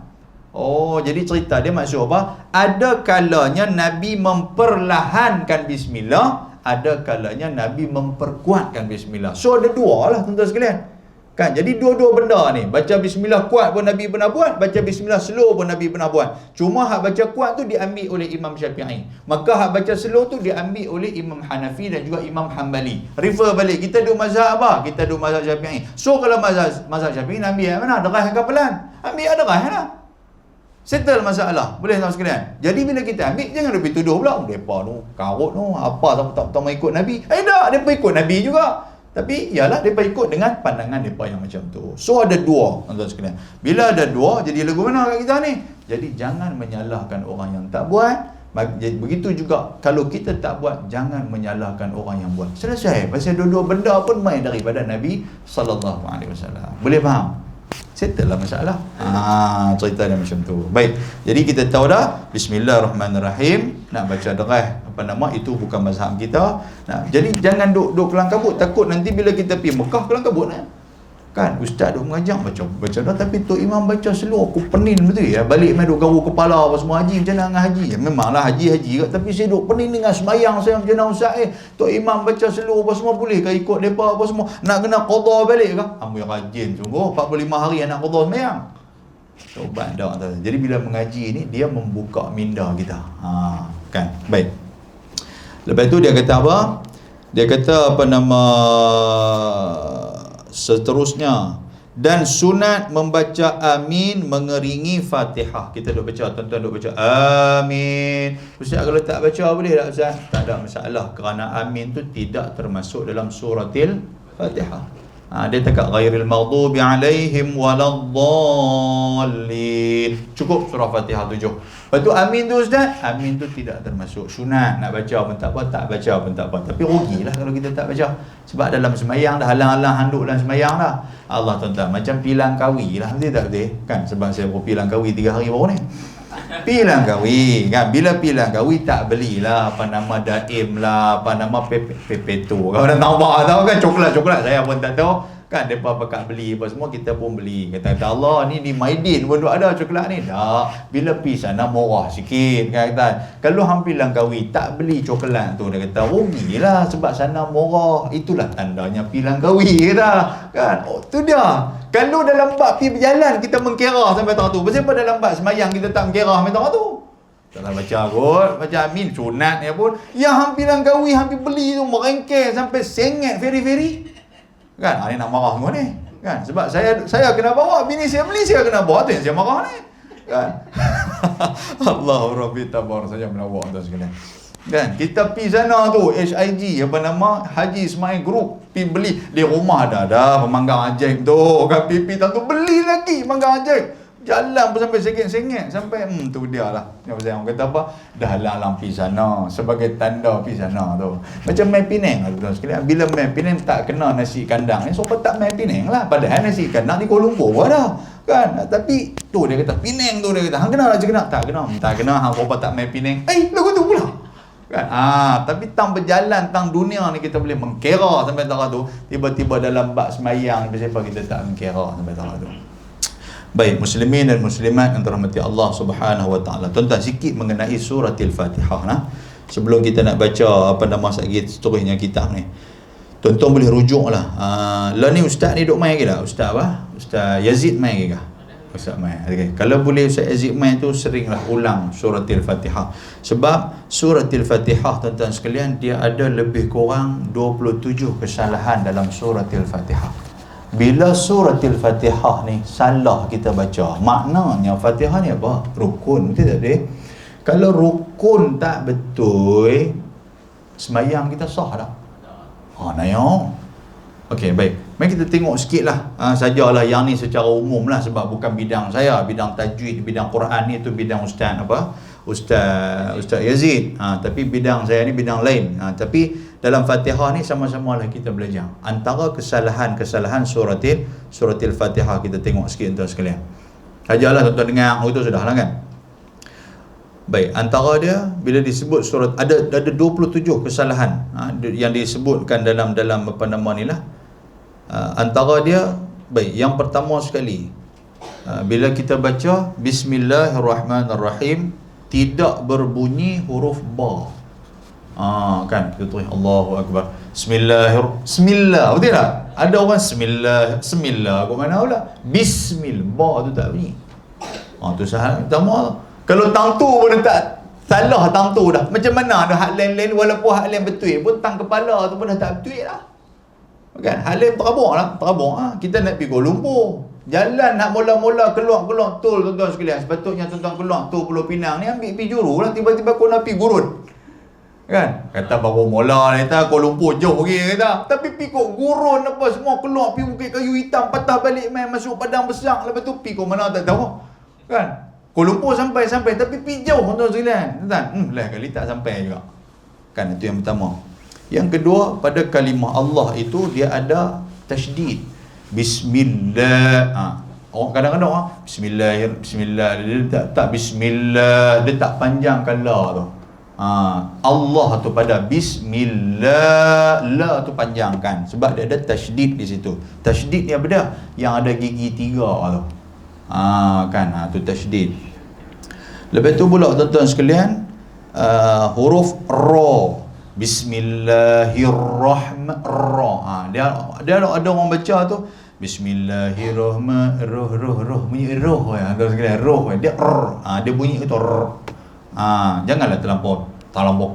Oh, jadi cerita dia maksud apa? Ada kalanya Nabi memperlahankan bismillah, ada kalanya Nabi memperkuatkan bismillah. So ada dua lah tuan-tuan sekalian. Kan jadi dua-dua benda ni. Baca bismillah kuat pun Nabi pernah buat, baca bismillah slow pun Nabi pernah buat. Cuma hak baca kuat tu diambil oleh Imam Syafi'i. Maka hak baca slow tu diambil oleh Imam Hanafi dan juga Imam Hanbali. Refer balik, kita duk mazhab apa? Kita duk mazhab Syafi'i. So kalau mazhab Syafi'i ambil yang mana? Derah ke pelan? Ambil yang derah lah. Settle masalah. Boleh tuan sekalian. Jadi bila kita ambil, jangan lebih tuduh pula depa tu karut tu apa tak mau ikut Nabi. Tak, depa ikut Nabi juga. Tapi ialah depa ikut dengan pandangan depa yang macam tu. So ada dua tuan sekalian. Bila ada dua, jadi lagu mana kat kita ni? Jadi jangan menyalahkan orang yang tak buat. Begitu juga kalau kita tak buat, jangan menyalahkan orang yang buat. Selesai. Pasal dua-dua benda pun mai daripada Nabi sallallahu alaihi wasallam. Boleh faham? Settle lah masalah. Cerita dia macam tu. Baik. Jadi kita tahu dah bismillahirrahmanirrahim. Nak baca derah itu bukan mazhab kita. Jadi jangan duk kelang kabut. Takut nanti bila kita pergi Mekah kelang kabut kan ustaz duk mengajar baca dah, tapi tok imam baca slow, aku pening betul ya. Balik main duk garu kepala apa semua, haji macam mana dengan haji? Memanglah haji kat, tapi saya duk pening dengan sembahyang saya macam mana ustaz tok imam baca slow apa semua, boleh ke ikut depa apa semua? Nak kena qada balik ke? Ambil rajin sungguh 45 hari nak qada sembahyang. Tobat dah. Jadi bila mengaji ni dia membuka minda kita. Kan? Baik. Lepas tu dia kata apa? Dia kata seterusnya, dan sunat membaca amin mengeringi Fatihah. Kita duk baca, tuan-tuan duk baca amin. Ustaz kalau tak baca boleh tak Ustaz? Tak ada masalah, kerana amin tu tidak termasuk dalam suratil Fatihah. Dia cakap ghairil maghdubi alaihim waladdallin. Cukup surah Fatihah 7. Lepas tu amin tu Ustaz, amin tu tidak termasuk sunat. Nak baca pun tak apa, tak baca pun tak apa. Tapi rugilah kalau kita tak baca. Sebab dalam sembahyang dah halang-halang handuk dalam sembahyang dah. Allah tuan-tuan, macam pilang kawi lah, betul tak betul? Kan sebab saya berpilang kawi 3 hari baru ni. Pi Langkawi kan, bila pi Langkawi tak belilah apa nama Daim lah, apa nama Pepeto. Kau dah nampak tahu kan, coklat saya pun tak tahu kan, depa pakat beli apa semua, kita pun beli. Kata Allah ni di Maidin pun ada coklat ni. Tak, bila pi sana murah sikit kan, kata. Kalau hampir Langkawi tak beli coklat tu, dia kata rugilah sebab sana murah. Itulah tandanya pi Langkawi kata kan. Oh tu dia. Kalau dalam bab pi berjalan kita mengkira sampai tahun tu, pasal dalam bab semayang kita tak mengkira sampai tahun tu. Taklah baca kot, baca amin sunat ni pun. Yang hampir Langkawi hampir beli tu merengkeh sampai sengit very kan. Ni nak marah semua ni kan, sebab saya kena bawa, bini saya beli, saya kena bawa, tu yang saya marah ni kan. Allah Rabbi tabar saja melawak tu sekalian kan. Kita pi sana tu HIG apa nama, Haji Ismail Group, pi beli di rumah ada pemanggang ajaib tu kan, pi tu beli lagi pemanggang ajaib, jalan pun sampai sengit sampai tu dia lah. Yang saya kata apa, dah lang pi sana sebagai tanda pi sana tu. Macam main Penang lah tuan sekalian, bila main Penang tak kena nasi kandang ni, so tak main Penang lah, padahal nasi kandang di Kuala Lumpur ada kan. Tapi tu dia kata Penang tu, dia kata hang kena tak kena hang apa tak main Penang, lagu tu pula kan. Tapi tang berjalan tang dunia ni kita boleh mengkira sampai tahap tu, tiba-tiba dalam bab semayang siapa kita tak mengkira sampai tahap tu. Baik, muslimin dan muslimat yang dirahmati Allah Subhanahu wa taala. Tuan-tuan, sikit mengenai surah Al-Fatihah nah. Sebelum kita nak baca apa nama seterusnya kitab ni. Tuan-tuan boleh rujuklah. Lah ni ustaz ni duk main ke tak? Ustaz apa? Ustaz Yazid main ke? Ustaz main. Okay. Kalau boleh Ustaz Yazid main tu seringlah ulang surah Al-Fatihah. Sebab surah Al-Fatihah tuan-tuan sekalian, dia ada lebih kurang 27 kesalahan dalam surah Al-Fatihah. Bila surah Al-Fatihah ni salah kita baca, maknanya Fatihah ni apa? Rukun, betul tak dia? Kalau rukun tak betul, semayang kita sah tak? Nayong. Okey, baik. Mari kita tengok sikit lah. Sajalah yang ni secara umum lah, sebab bukan bidang saya, bidang tajwid, bidang Quran ni tu bidang Ustaz apa? Ustaz Yazid. Tapi bidang saya ni bidang lain. Tapi dalam Fatihah ni sama-sama lah kita belajar. Antara kesalahan surah Al-Fatihah kita tengok sikit tuan sekalian. Sajalah tuan-tuan dengar itu sudah lah kan. Baik, antara dia bila disebut surat ada 27 kesalahan yang disebutkan dalam apa nama ni lah. Antara dia, baik, yang pertama sekali, bila kita baca Bismillahirrahmanirrahim, tidak berbunyi huruf ba. Kan kita tulis Allahu Akbar, Bismillah, betul tak? Ada orang Bismillah kau mana pula Bismillah, ba tu tak bunyi. Tu salah pertama. Kalau tang tu pun tak salah, tang tu dah macam mana ada hak lain-lain, walaupun hak lain betul pun tang kepala tu pun dah tak betul dah kan. Hak lain terabuk kita nak pergi Kuala Lumpur, jalan nak mula-mula keluar tol tuan-tuan sekalian, sepatutnya tuan-tuan keluar tol Pulau Pinang ni ambil pergi Juru lah, tiba-tiba kau nak pergi Gurun kan. Kata baru mula ni kata Kuala Lumpur jauh lagi kata, tapi pergi kau Gurun apa semua, keluar pergi Bukit Kayu Hitam, patah balik main masuk Padang Besar, lepas tu pergi kau mana tak tahu kan. Kuala Lumpur sampai tapi pergi jauh tuan-tuan sekalian. Lah kali tak sampai juga kan. Itu yang pertama. Yang kedua, pada kalimah Allah itu dia ada tasydid. Bismillah. Orang kadang-kadang Bismillah dia tak Bismillah, dia tak panjangkan la tu. Allah tu pada Bismillah, la tu panjangkan sebab dia ada tasydid di situ. Tasydid ni apa dia? Yang ada gigi 3 tu. Kan, tu tasydid. Lepas tu pula tuan-tuan sekalian, huruf ra, Bismillahirrahmanirrahim. Dia ada orang baca tu Bismillahirrahmanirrahim, bunyi roh ya tuan sekalian, roh dia dia bunyi itu janganlah terlampau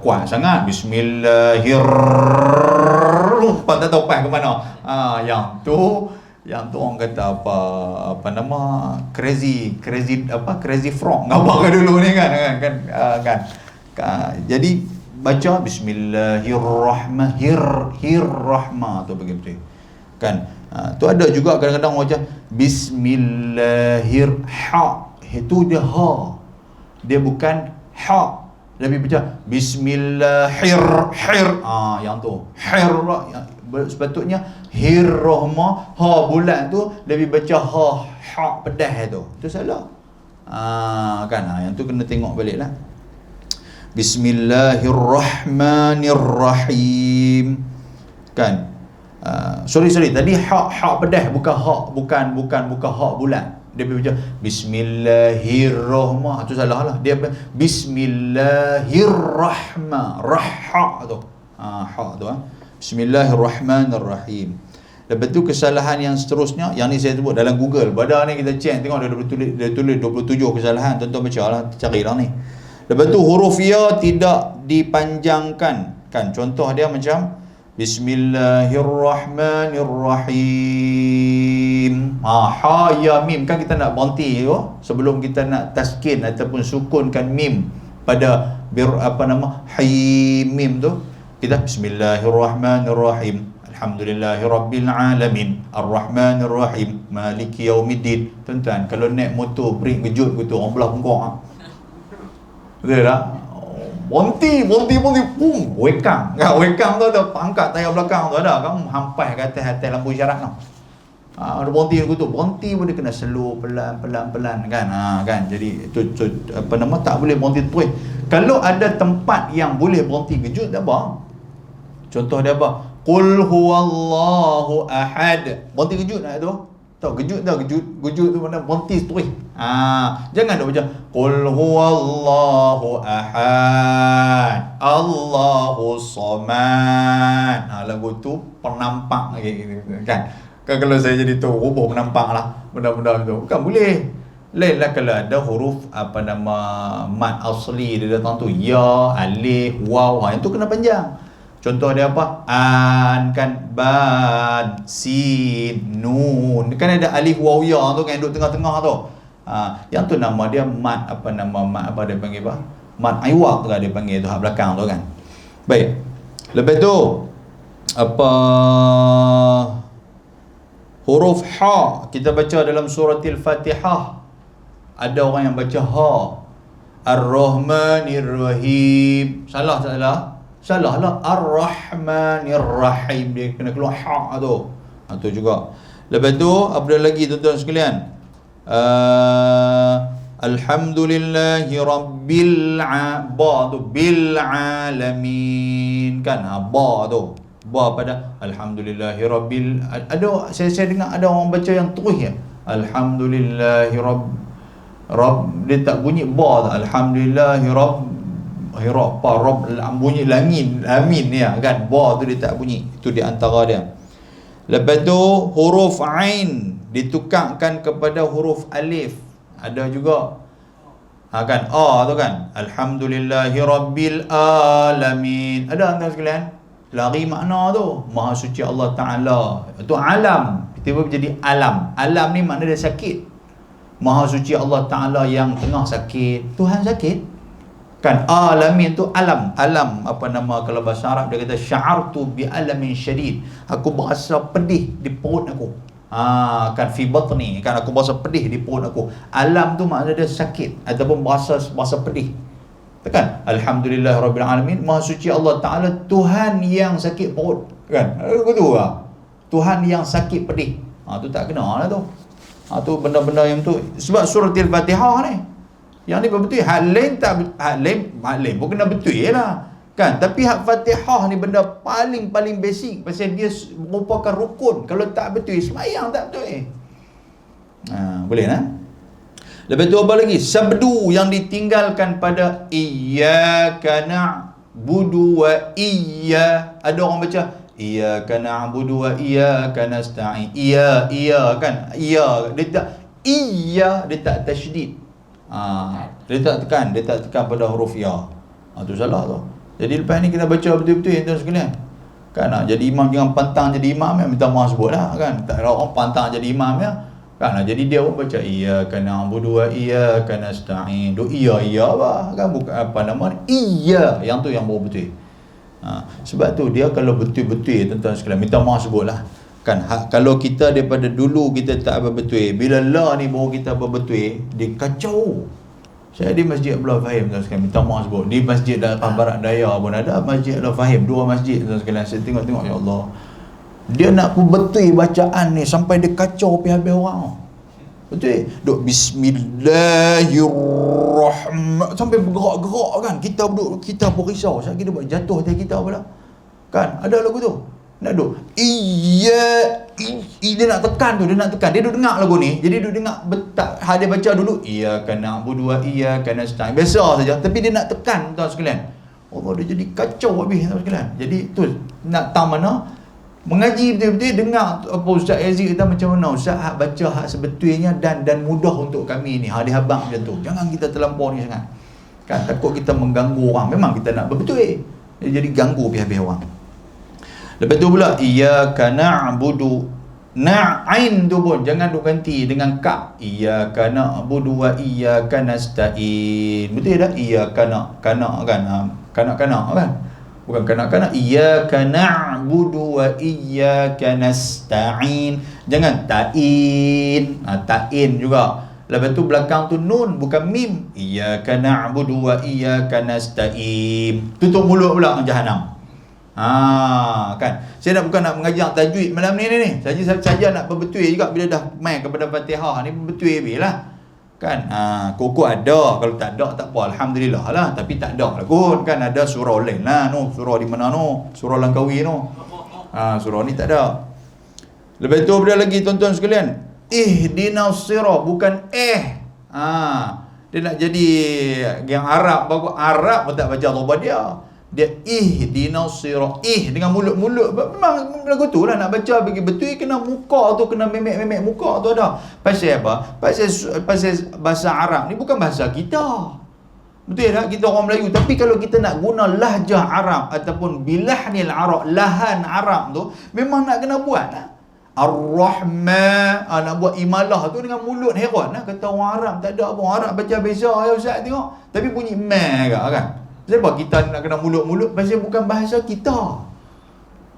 kuat sangat. Bismillahirrahmanirrahim, tak tahu pas ke mana. Yang tu orang kata apa nama crazy frog apa dulu ni kan. Jadi baca Bismillahirrahmanirrahim tu begitu kan. Tu ada juga kadang-kadang orang baca itu dia ha, dia bukan ha, tapi baca yang tu sepatutnya hirrahma, ha bulat tu lebih baca ha pedas tu. Itu salah. Kan yang tu kena tengok balik lah. Bismillahirrahmanirrahim. Kan? Sorry tadi hak pedas, bukan hak bulat. Dia baca Bismillahirrahmanirrahim. Tu salah lah. Dia Bismillahirrahman. Hak tu. Hak tu. Bismillahirrahmanirrahim. Lepas tu kesalahan yang seterusnya, yang ni saya sebut dalam Google. Pada ni kita check, tengok dia tulis 27 kesalahan. Tuan-tuan baca lah, carilah ni. Lepas tu huruf ya tidak dipanjangkan. Kan contoh dia macam Bismillahirrahmanirrahim. Ha ya mim, kan kita nak berhenti sebelum kita nak taskin ataupun sukunkan mim pada mim tu. Kita Bismillahirrahmanirrahim. Alhamdulillahirabbil alamin. Arrahmanirrahim. Maliki yaumiddin. Tuan-tuan, kalau naik motor break kejut gitu, orang belah pungkok. Betul tak? Berhenti, pum, wekang. Wekang tu pangkat tayar belakang tu ada, kamu hampas ke atas lampu isyarat tu. Ada berhenti pun dia kena slow, pelan kan. Kan. Jadi itu tak boleh berhenti terus. Kalau ada tempat yang boleh berhenti kejut, tak apa. Contoh dia apa? Qul huwallahu ahad. Berhenti kejut nak tu. Tahu kejut tu mana berhenti terus. Jangan dah baca Qul huwallahu ahad, Allahu samad. Lagu tu penampak lagi kan. Kalau saya jadi tu rubah penampak lah benda-benda tu. Bukan boleh. Lain lah kalau ada huruf mad asli dia datang tu, ya, alif, waw, yang tu kena panjang. Contoh dia apa? An kan, ban, sin, nun. Kan ada alif waw ya tu kan duduk tengah-tengah tu. Yang tu nama dia mad mad apa dia panggil apa? Mad iwaq tu dia panggil tu hak belakang tu kan. Baik. Lepas tu huruf ha kita baca dalam surah Al-Fatihah. Ada orang yang baca ha. Ar-Rahmanir-Rahim. Salah tak salah? Salah lah. Ar-Rahmanir-Rahim. Dia kena keluar ha tu. Tu juga. Lepas tu apa lagi tuan-tuan sekalian? Alhamdulillahi rabbil bil alamin kan. Ba tu. Ba pada Alhamdulillahi rabbil. Ada saya dengar ada orang baca yang terus ya. Alhamdulillahi rabb dia tak bunyi ba tak. Alhamdulillahi rabb bunyi langit amin ya kan. Ba tu dia tak bunyi. Itu di antara dia. Lepas tu huruf ain ditukarkan kepada huruf alif. Ada juga kan tu kan. Alhamdulillahi rabbil alamin. Ada antara sekalian lari makna tu. Maha suci Allah Ta'ala. Itu alam. Tiba-tiba jadi alam. Alam ni makna dia sakit. Maha suci Allah Ta'ala yang tengah sakit. Tuhan sakit kan. Alamin tu alam. Alam kalau bahasa Arab dia kata sya'artu bi alamin syadid. Aku berasa pedih di perut aku. Kan fi batni kan, aku berasa pedih di perut aku. Alam tu makna dia sakit ataupun berasa pedih. Kan Alhamdulillahirabbil alamin. Maha suci Allah Ta'ala, Tuhan yang sakit perut kan. Betul lah. Tuhan yang sakit pedih. Tu tak kena lah tu. Tu benda-benda yang tu. Sebab surah Al-Fatihah ni yang ni betul. Hak lain pun kena betul lah kan. Tapi hak Fatihah ni benda paling basic. Pasal dia merupakan rukun. Kalau tak betul sembahyang tak betul. Boleh lah. Lepas tu apa lagi? Sabdu yang ditinggalkan pada iyyaka na'budu wa ada orang baca iyyaka na'budu wa iyyaka nasta'in. Iya kan. Iya dia tak dia tak tasydid. Dia tak tekan pada huruf ya. Tu salah tu. Jadi lepas ni kita baca betul-betul ya tuan sekalian. Kan jadi imam jangan pantang jadi imam ya, minta maaf sebutlah kan. Tak ada orang pantang jadi imam ya. Kan jadi dia pun baca iyyaka na'budu wa iyyaka nasta'in. Iya bah kan, bukan iya yang tu yang baru betul. Sebab tu dia kalau betul-betul tuan-tuan sekalian minta maaf sebutlah. Kan kalau kita daripada dulu kita tak betul, bila la ni baru kita betul, dia kacau. Saya di Masjid Abdullah Fahim tuan sekalian, minta maaf sebut. Di Masjid Daerah Barat Daya pun ada Masjid Abdullah Fahim, 2 masjid tuan sekalian. Saya tengok ya Allah. Dia nak betul bacaan ni sampai dia kacau habis orang. Betul? Duk bismillahirrahmanirrahim sampai bergerak-gerak kan. Kita duduk, kita pun risau. Saya kira buat jatuh hati kita pula. Kan? Ada lagu tu. Nak duduk. Dia nak tekan tu, dia nak tekan. Dia duduk dengar lagu ni. Jadi duduk dengar dia baca dulu iyyaka na'budu wa iyyaka nasta'in. Biasa saja, tapi dia nak tekan tuan sekalian. Allah, dia jadi kacau habis tuan sekalian. Jadi tu nak tahu mana mengaji betul-betul dengar apa Ustaz Aziz kata macam mana Ustaz baca hak sebetulnya dan mudah untuk kami ni. Dia habang macam tu. Jangan kita terlampau ni sangat. Kan takut kita mengganggu orang. Memang kita nak betul. Dia jadi ganggu habis orang. Lepas tu pula iyyaka na'budu. Na'in tu pun jangan duk ganti dengan ka. Iyyaka na'budu wa iyyaka nasta'in. Betul tak? Iyyaka kana kan. Kanak-kanak kan. Bukan kanak-kanak. Iyyaka na'budu wa iyyaka nasta'in. Jangan ta'in. Ta'in juga. Lepas tu belakang tu nun, bukan mim. Iyyaka na'budu wa iyyaka nasta'in. Tutup mulut pula dengan Jahannam. Kan. Saya bukan nak mengajar tajwid malam ni. Saja nak berbetul juga bila dah main kepada Fatihah ni berbetul habis lah. Kan. Koko ada, kalau tak ada tak apa, alhamdulillah lah. Tapi tak ada lah kot. Kan ada surah lain lah no. Surah di mana no? Surah Langkawi no. Surah ni tak ada. Lepas tu ada lagi tuan-tuan sekalian. Ihdinas sirat, bukan dia nak jadi yang Arab, bagus Arab pun tak baca Allah dia. Dia ihdinas sirat, dengan mulut-mulut. Memang lagu tu lah nak baca bagi betul, kena muka tu, kena memek-memek muka tu ada. Pasal apa? Pasal bahasa Arab ni bukan bahasa kita. Betul tak? Kita orang Melayu. Tapi kalau kita nak guna lahjah Arab ataupun bilahnil Arab, lahan Arab tu, memang nak kena buat lah. Ar-Rahman, nak buat imalah tu dengan mulut, heran lah. Kata orang Arab tak ada apa. Orang Arab baca biasa ya Ustaz tengok. Tapi bunyi meh kan. Sebab kita nak kena mulut-mulut pasal bukan bahasa kita.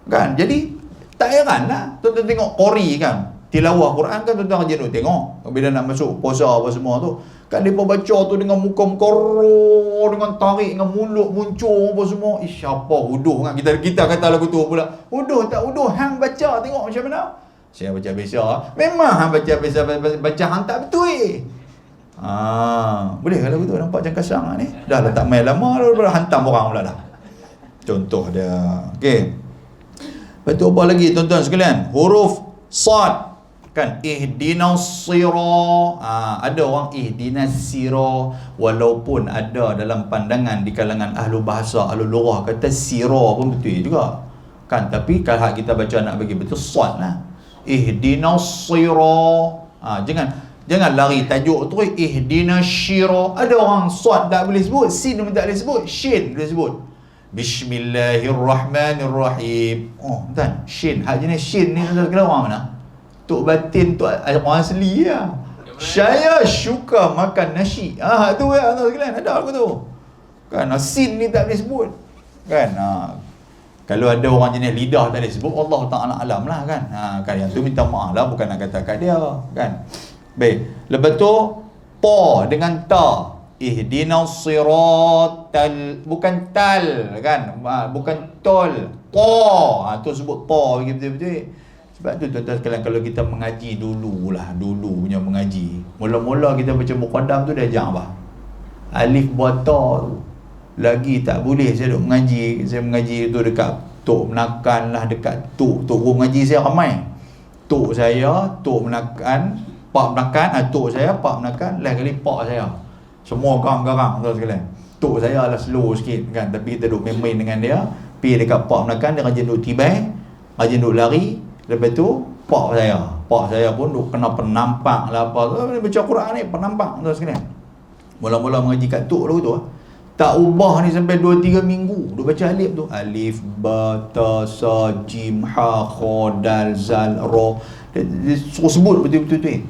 Kan? Jadi tak heran lah. Tuan-tuan tengok qori kan. Tilawah Quran kan tuan-tuan aja duk tengok. Bila nak masuk puasa apa semua tu, kan depa baca tu dengan muka-muka dengan tarik, dengan mulut muncul apa semua. Siapa huduh kan? Kita kata lagu tu pula. Huduh tak huduh, hang baca tengok macam mana. Saya baca biasa. Memang hang baca biasa, baca hang tak betul. Boleh kalau begitu, nampak macam kasang ni. Dah tak main lama dah hantam orang pula dah. Contoh dia. Okey. Lepas tu apa lagi tuan-tuan sekalian? Huruf sad kan, ihdinas sira. Ada orang ihdinas sira, walaupun ada dalam pandangan di kalangan ahlu bahasa, ahlu lughah kata sira pun betul juga. Kan, tapi kalau kita baca nak bagi betul sad lah. Ihdinas sira. Jangan lari tajuk tu ihdinas syira. Ada orang sad tak boleh sebut, sin pun tak boleh sebut, shin boleh sebut. Bismillahirrahmanirrahim. Tuan, shin, hak jenis shin ni tuan kena orang mana? Tok batin tu orang asli lah. Saya suka makan nasi. Tu ya tuan sekalian, ada aku tu. Kan, sin ni tak boleh sebut. Kan, kalau ada orang jenis lidah tak boleh sebut, Allah Ta'ala alam lah kan. Kan yang tu minta maaf lah, bukan nak kata kat dia kan. Baik, lepas tu ta dengan ta. Ihdinas siratal, bukan tal kan, bukan tol. Ta, tu sebut ta betul-betul. Sebab tu tuan-tuan sekalian, kalau kita mengaji dulu punya mengaji. Mula-mula kita baca Muqaddam tu dah jang apa? Alif buat ta tu. Lagi tak boleh saya duk mengaji. Saya mengaji tu dekat tok menakan lah, dekat tok guru mengaji saya ramai. Tok saya, tok menakan, pak menakan, tok saya, pak menakan, lain kali pak saya. Semua garang-garang tuan sekalian. Tok saya lah slow sikit kan, tapi kita duk main-main dengan dia. Pergi dekat pak menakan, dia rajin duk tibai, rajin duk lari. Lepas tu pak saya pun duk kena penampak lah apa. Baca Quran ni penampak tuan sekalian. Mula-mula mengaji kat tok dulu tu tak ubah ni sampai 2-3 minggu duk baca alif tu. Alif, ba, ta, sa, jim, ha, kha, dal, zal, ra. Dia suruh sebut betul-betul tu.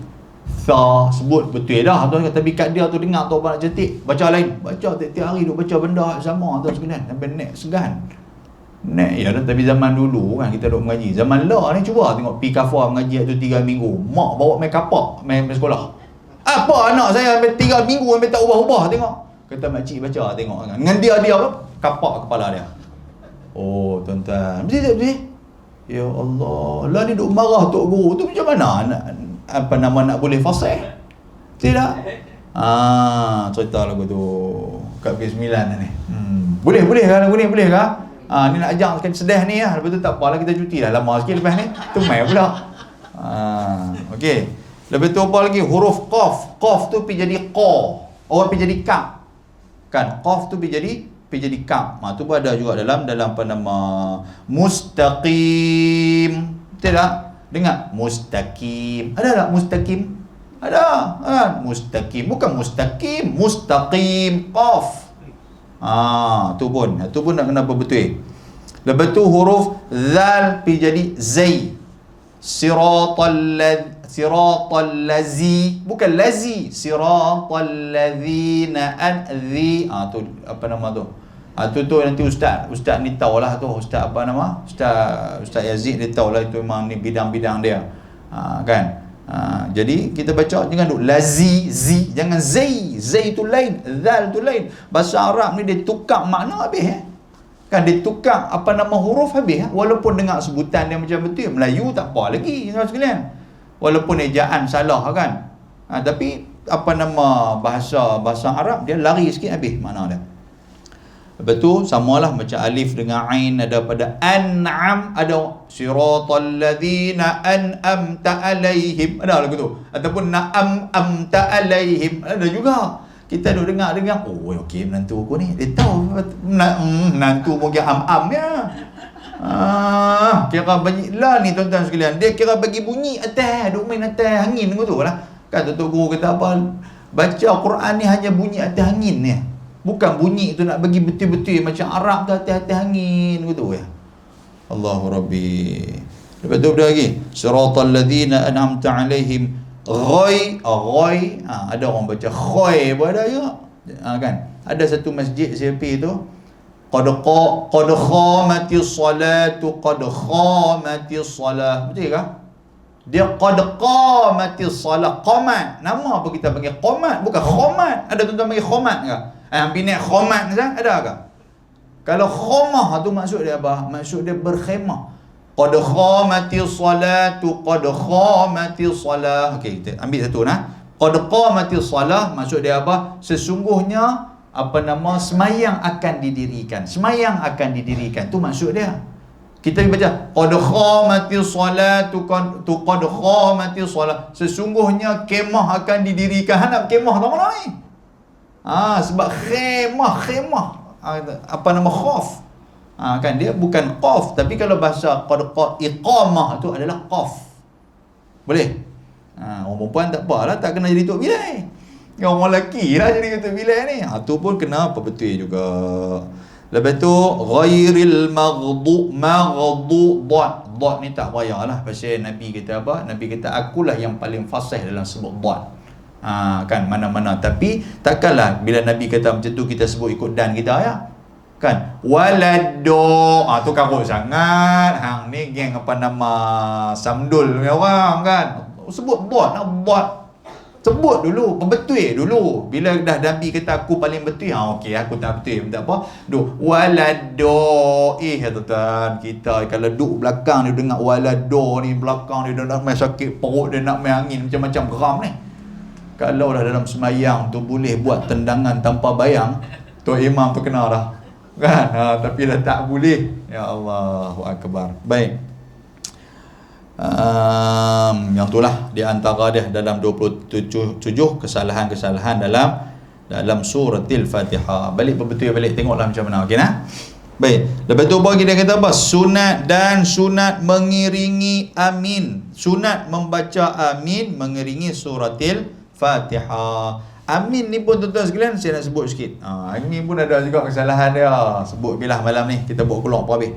Sa sebut betul dah tuan, tapi kat dia tu dengar tu apa nak cantik. Baca lain. Baca tiap-tiap hari duk baca benda sama tuan sekalian. Sampai nek segan. Nek ya, tapi zaman dulu kan kita duk mengaji. Zaman lah ni cuba tengok pi kafar mengaji tu 3 minggu. Mak bawa main kapak main sekolah. Apa anak saya sampai 3 minggu sampai tak ubah-ubah tengok. Kata makcik baca tengok kan. Dengan dia apa? Kapak kepala dia. Oh tuan-tuan, betul. Ya Allah, lah ni duk marah tok guru tu macam mana nak boleh fasih? Tidak. Cerita lagu tu kat B9 ni. Boleh kan lagu ni, boleh ke? Ni nak ajak sekali sedih ni lah. Lepas tu tak apalah, kita cuti lah lama sikit lepas ni. Tu main pula. Okey. Lepas tu apa lagi? Huruf qaf. Qaf tu pergi jadi qa. Orang pergi jadi kaf. Kan? Qaf tu pergi jadi kaf. Tu pun ada juga dalam apa nama mustaqim. Betul tak? Dengar mustaqim. Ada tak mustaqim? Ada kan? Mustaqim. Bukan mustaqim, mustaqim. Qaf. Tu pun nak kena betul. Lepas tu huruf zal pergi jadi zai. Siratal lazi, bukan lazi, siratal ladzina anzi. Tu apa nama tu? Tu nanti ustaz ni tahulah tu, ustaz apa nama? Ustaz Yazid dia tahulah, itu memang ni bidang-bidang dia. Kan? Jadi kita baca jangan duk lazi, zi, jangan zai tu lain, zal tu lain. Bahasa Arab ni dia tukar makna habis kan, dia tukar apa nama huruf habis walaupun dengar sebutan dia macam betul. Melayu tak apa lagi saudara sekalian, walaupun ejaan salah kan, tapi apa nama bahasa Arab dia lari sikit habis makna dia. Lepas tu samalah macam alif dengan ain, ada pada an'am, ada siratal ladzina an'amta alaihim, ada lagu tu, ataupun na'amta alaihim, ada juga. Kita duk dengar, okey menantu aku ni dia tahu menantu pun kira am ya. Kira bunyi lah ni tuan-tuan sekalian, dia kira bagi bunyi atas, duk main atas angin tu lah. Kan Tok Guru kata apa, baca Quran ni hanya bunyi atas angin ni. Bukan bunyi tu nak bagi betul-betul macam Arab tu atas-atas angin gitu ya. Allahu Rabbi. Lepas tu ada lagi siratal ladzina an'amta alaihim ghai. Ada orang baca khoi pun ada juga. Kan? Ada satu masjid CP tu qad khamatis salatu qad khamatis salah. Betul ke? Dia qad qamatis salah. Qamat. Nama apa kita panggil qamat, bukan khomat. Ada tuan-tuan panggil khomat ke? Hampir naik khomat kan? Ada ke? Kalau khomah tu maksud dia apa? Maksud dia berkhemah. Qad khamatis salatu qad khamatis salah. Okey, kita ambil satu nah. Qad qamatis salah maksud dia apa? Sesungguhnya apa nama semayang akan didirikan. Semayang akan didirikan. Tu maksud dia. Kita baca qad khamatis salatu qad khamatis salah. Sesungguhnya kemah akan didirikan. Nak kemah tak mana ni? Sebab khemah apa nama khaf. Kan dia bukan qaf, tapi kalau bahasa iqamah tu adalah qaf. Boleh? Orang perempuan tak apalah, tak kena jadi tok bilai. Orang lelaki lah jadi tok bilai ni. Tu pun kena apa betul juga. Lepas tu ghairil maghdu dot ni tak payahlah, pasal Nabi kata apa? Nabi kata akulah yang paling fasih dalam sebut dot. Kan mana-mana, tapi takkanlah bila Nabi kata macam tu kita sebut ikut dan kita ya. Kan walado tu karut sangat. Hang ni geng apa nama Samdul punya orang kan, sebut bot sebut dulu betul dulu. Bila dah Nabi kata aku paling betul, okey aku tak betul tak apa. Walado tuan kita kalau duduk belakang dia dengar walado ni, belakang dia nak main sakit perut, dia nak main angin macam-macam geram ni. Kalau dah dalam semayang tu boleh buat tendangan tanpa bayang, Tok Imam tu kena dah kan. Tapi dah tak boleh. Ya Allahu Akbar. Baik. Yang itulah di antara dia dalam 27 kesalahan-kesalahan dalam suratil Fatihah. Balik betul balik tengoklah macam mana. Okey nah. Baik. Lepas tu bagi dia kata apa? Sunat mengiringi amin. Sunat membaca amin mengiringi suratil Fatihah. Amin ni pun tuan-tuan sekalian saya nak sebut sikit. Amin pun ada juga kesalahan dia. Sebut bilah malam ni kita buat keluar apa habis.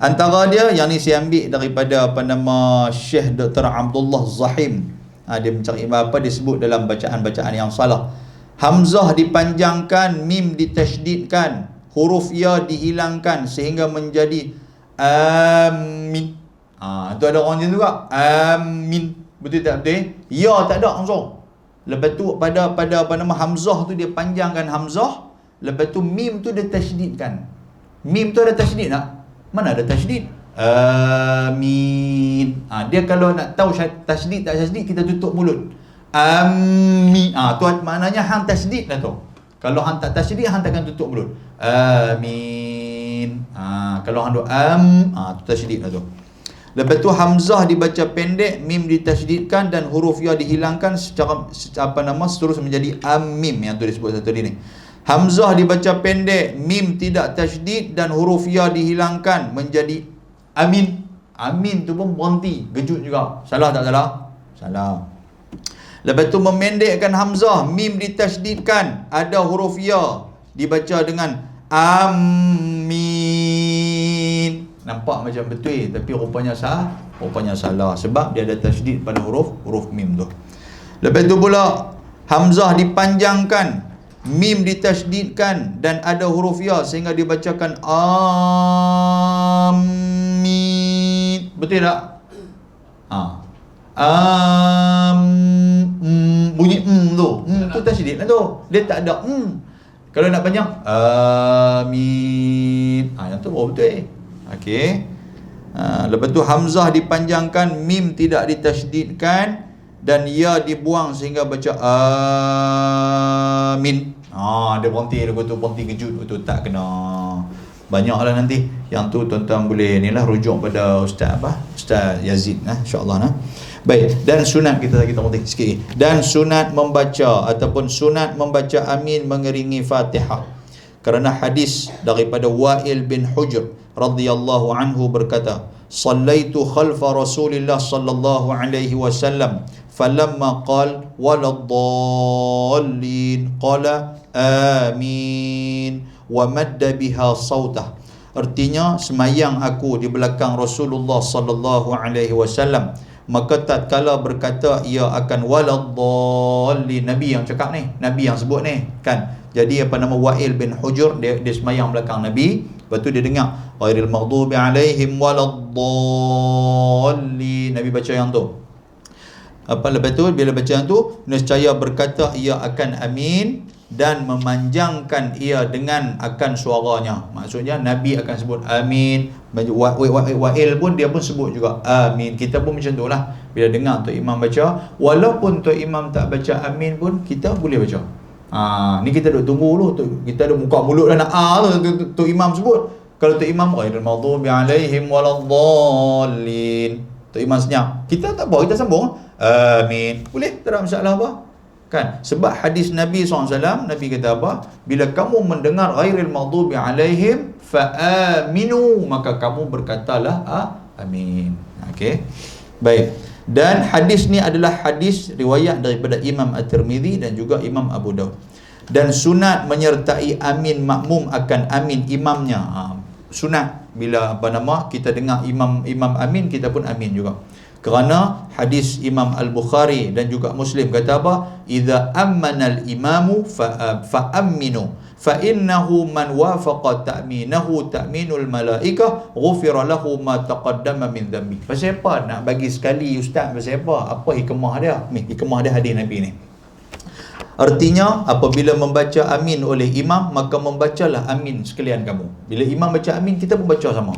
Antara dia yang ni saya ambil daripada apa nama Syekh Dr. Abdullah Zahim. Dia mencari apa dia sebut dalam bacaan-bacaan yang salah. Hamzah dipanjangkan, mim ditasydidkan, huruf ya dihilangkan sehingga menjadi amin. Tu ada orang macam juga. Amin. Betul tak betul? Ya tak ada langsung. Lepas tu pada apa nama hamzah tu dia panjangkan hamzah, lepas tu mim tu dia tasydidkan. Mim tu ada tasydid tak? Mana ada tasydid? Amin. Dia kalau nak tahu tasydid tak tasydid, kita tutup mulut. Amin. Tu maknanya hang tasydid lah tu. Kalau hang tak tasydid, hang takkan tutup mulut. Amin. Kalau hang tu tu tasydid lah tu. Lepas tu hamzah dibaca pendek, mim ditasydidkan dan huruf ya dihilangkan secara seterusnya menjadi mim yang tu disebut satu ni. Hamzah dibaca pendek, mim tidak tasydid dan huruf ya dihilangkan menjadi amin. Amin tu pun berhenti, gejut juga. Salah tak salah? Salah. Lepas tu memendekkan hamzah, mim ditasydidkan, ada huruf ya dibaca dengan amin. Nampak macam betul tapi rupanya salah sebab dia ada tasydid pada huruf mim tu. Lepas tu pula hamzah dipanjangkan, mim ditasydidkan dan ada huruf ya sehingga dibacakan amin. Betul tak? Bunyi tu tasydid lah tu. Dia tak ada Kalau nak panjang amin. Yang tu baru betul. Okey. Lepas tu hamzah dipanjangkan, mim tidak ditasydidkan dan ya dibuang sehingga baca amin. Dia berhenti kejut tu tak kena. Banyaklah nanti. Yang tu tuan-tuan boleh rujuk pada Ustaz Yazid insya-Allah Baik, dan sunat kita berhenti sikit. Dan sunat membaca ataupun sunat membaca amin mengiringi Fatihah. Kerana hadis daripada Wa'il bin Hujr radhiyallahu anhu berkata, "Shallaitu khalfa Rasulillah sallallahu alaihi wasallam, falamma qala waladdallin qala amin wa madda biha sautah." Artinya, semayang aku di belakang Rasulullah sallallahu alaihi wasallam, maka tatkala berkata ia akan waladdallin, Nabi yang cakap ni, Nabi yang sebut ni kan. Jadi Wa'il bin Hujr, dia semayang belakang Nabi. Lepas tu dia dengar ghairil maghdubi alaihim waladdallin, Nabi baca yang tu. Lepas tu bila baca yang tu, nescaya berkata ia akan amin dan memanjangkan ia dengan akan suaranya. Maksudnya Nabi akan sebut amin. Wa'il pun dia pun sebut juga amin. Kita pun macam tu lah. Bila dengar Tok Imam baca, walaupun Tok Imam tak baca amin pun, kita boleh baca. Ni kita duk tunggu dulu tu. Kita ada buka mulut dah nak Tok Imam sebut. Kalau Tok Imam ghairil maghdubi alaihim waladdallin, Tok Imam senyap, kita tak apa, kita sambung amin. Boleh, tak ada masalah apa kan. Sebab hadis Nabi SAW, Nabi kata apa? Bila kamu mendengar ghairil maghdubi alaihim fa aminu, maka kamu berkatalah amin. Okey. Baik. Dan hadis ni adalah hadis riwayat daripada Imam At-Tirmidzi dan juga Imam Abu Daud. Dan sunat menyertai amin makmum akan amin imamnya. Sunat bila kita dengar imam amin, kita pun amin juga. Kerana hadis Imam Al-Bukhari dan juga Muslim kata apa? Idza ammana al-imamu fa aminu fa innahu man wafaqa ta'minahu ta'minul malaikah ghufira lahu ma taqaddama min dhanbi. Pasal apa nak bagi sekali ustaz? Pasal apa? Apa hikmah dia? Ni hikmah dia hadis Nabi ni. Artinya apabila membaca amin oleh imam, maka membacalah amin sekalian kamu. Bila imam baca amin, kita pun baca sama.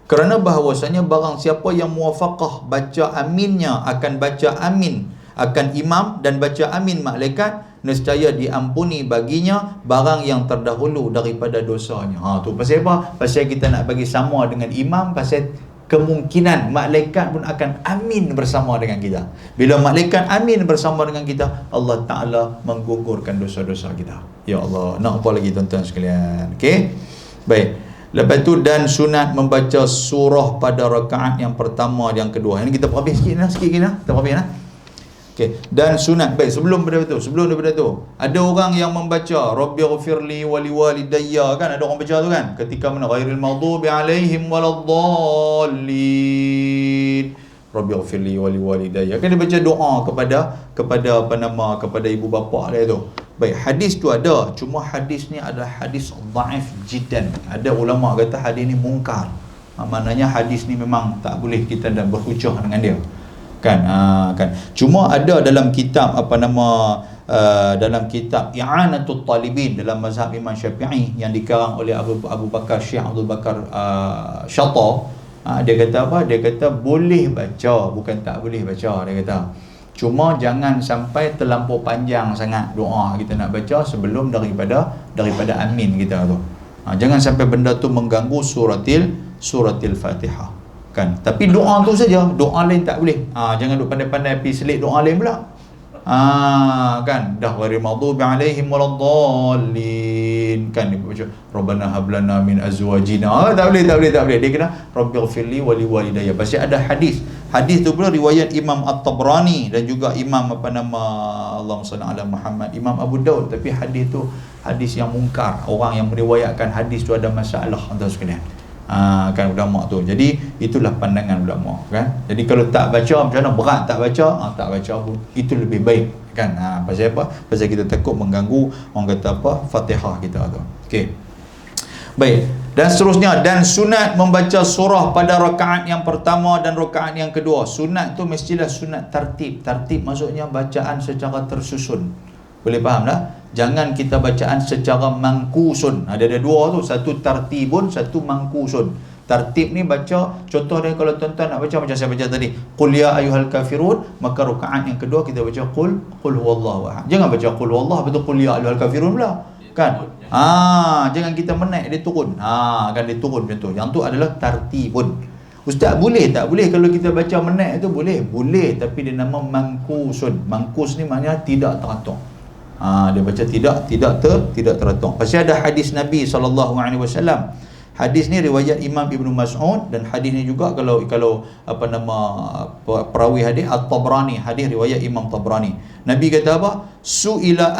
Kerana bahawasanya barang siapa yang muwafaqah baca aminnya akan baca amin akan imam dan baca amin malaikat, nescaya diampuni baginya barang yang terdahulu daripada dosanya. Tu pasal apa? Pasal kita nak bagi sama dengan imam, pasal kemungkinan malaikat pun akan amin bersama dengan kita. Bila malaikat amin bersama dengan kita, Allah Ta'ala menggugurkan dosa-dosa kita. Ya Allah, nak apa lagi tuan-tuan sekalian? Okey? Baik. Lepas tu dan sunat membaca surah pada rakaat yang pertama, yang kedua. Ini kita perhabis sikit kita perhabis Okey, dan sunat. Baik, sebelum daripada tu, ada orang yang membaca Rabbighfirli wa liwalidayya, kan ada orang baca tu kan, ketika mana ghairil maghdubi alaihim waladdallin, Rabbighfirli wa liwalidayya, kan dia baca doa kepada ibu bapa dia tu. Baik, hadis tu ada, cuma hadis ni adalah hadis dhaif jiddan. Ada ulama kata hadis ni mungkar. Maknanya hadis ni memang tak boleh kita dah berhujah dengan dia. Kan cuma ada dalam kitab dalam kitab I'anatul Talibin dalam mazhab Imam Syafi'i yang dikarang oleh Abu Bakar Syekh Abdul Bakar Syata, Dia kata apa? Dia kata boleh baca, bukan tak boleh baca. Dia kata cuma jangan sampai terlampau panjang sangat doa kita nak baca sebelum daripada amin kita tu. Jangan sampai benda tu mengganggu suratil Fatihah. Kan? Tapi doa tu saja, doa lain tak boleh. Jangan duk pandai-pandai pergi selit doa lain pula. Kan dah ghairil maghdubi alaihim waladdallin, kan dia baca rabbana hab lana min azwajina. Tak boleh. Dia kena rabbighfirli wa liwalidayya. Pasal ada hadis tu pula riwayat Imam At-Tabrani dan juga Imam Allahumma salli ala Muhammad, Imam Abu Daud, tapi hadis tu hadis yang mungkar. Orang yang meriwayatkan hadis tu ada masalah antara sekalian. Kan ulama tu. Jadi itulah pandangan ulama, kan. Jadi kalau tak baca macam mana, berat tak baca, tak baca pun itu lebih baik, kan. Pasal apa? Pasal kita takut mengganggu orang kata apa, Fatihah kita tu. Okey. Baik. Dan seterusnya, dan sunat membaca surah pada rakaat yang pertama dan rakaat yang kedua. Sunat tu mestilah sunat tartib. Tartib maksudnya bacaan secara tersusun. Boleh faham tak? Jangan kita bacaan secara mangkusun. Ada dua tu, satu tartibun, satu mangkusun. Tartib ni baca, contoh dia kalau tuan-tuan nak baca macam saya baca tadi, qul ya ayyuhal kafirun, maka rakaat yang kedua kita baca qul huwallahu ahad. Jangan baca qul huwallahu, betul qul ya ayyuhal kafirun pula. Kan? Jangan kita menaik dia turun. Kan dia turun macam tu. Yang tu adalah tartibun. Ustaz, boleh tak? Boleh kalau kita baca menaik tu boleh. Boleh, tapi dia nama mangkusun. Mangkus ni maknanya tidak teratur. Dia baca tidak teratur. Pasal ada hadis Nabi SAW. Hadis ni riwayat Imam Ibn Mas'ud, dan hadis ni juga kalau apa nama perawi hadis At-Tabrani, hadis riwayat Imam Tabrani. Nabi kata apa? Su'ila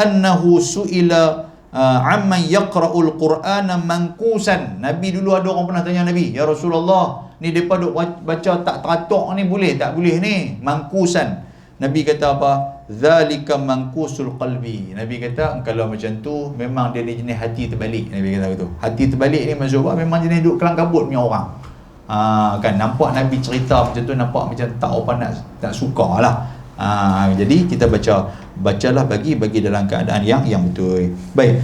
amman yaqra'ul Qur'ana mankusan. Nabi dulu ada orang pernah tanya Nabi, ya Rasulullah, ni depa duk baca tak teratur ni boleh tak boleh ni mangkusan? Nabi kata apa? Zalika mangkusul qalbi. Nabi kata kalau macam tu memang dia jenis hati terbalik. Nabi kata gitu. Hati terbalik ni maksud apa? Memang jenis duduk kelang kabut punya orang. Kan nampak Nabi cerita macam tu, nampak macam tak apa nak sukalah. Jadi kita bacalah bagi dalam keadaan yang betul. Baik.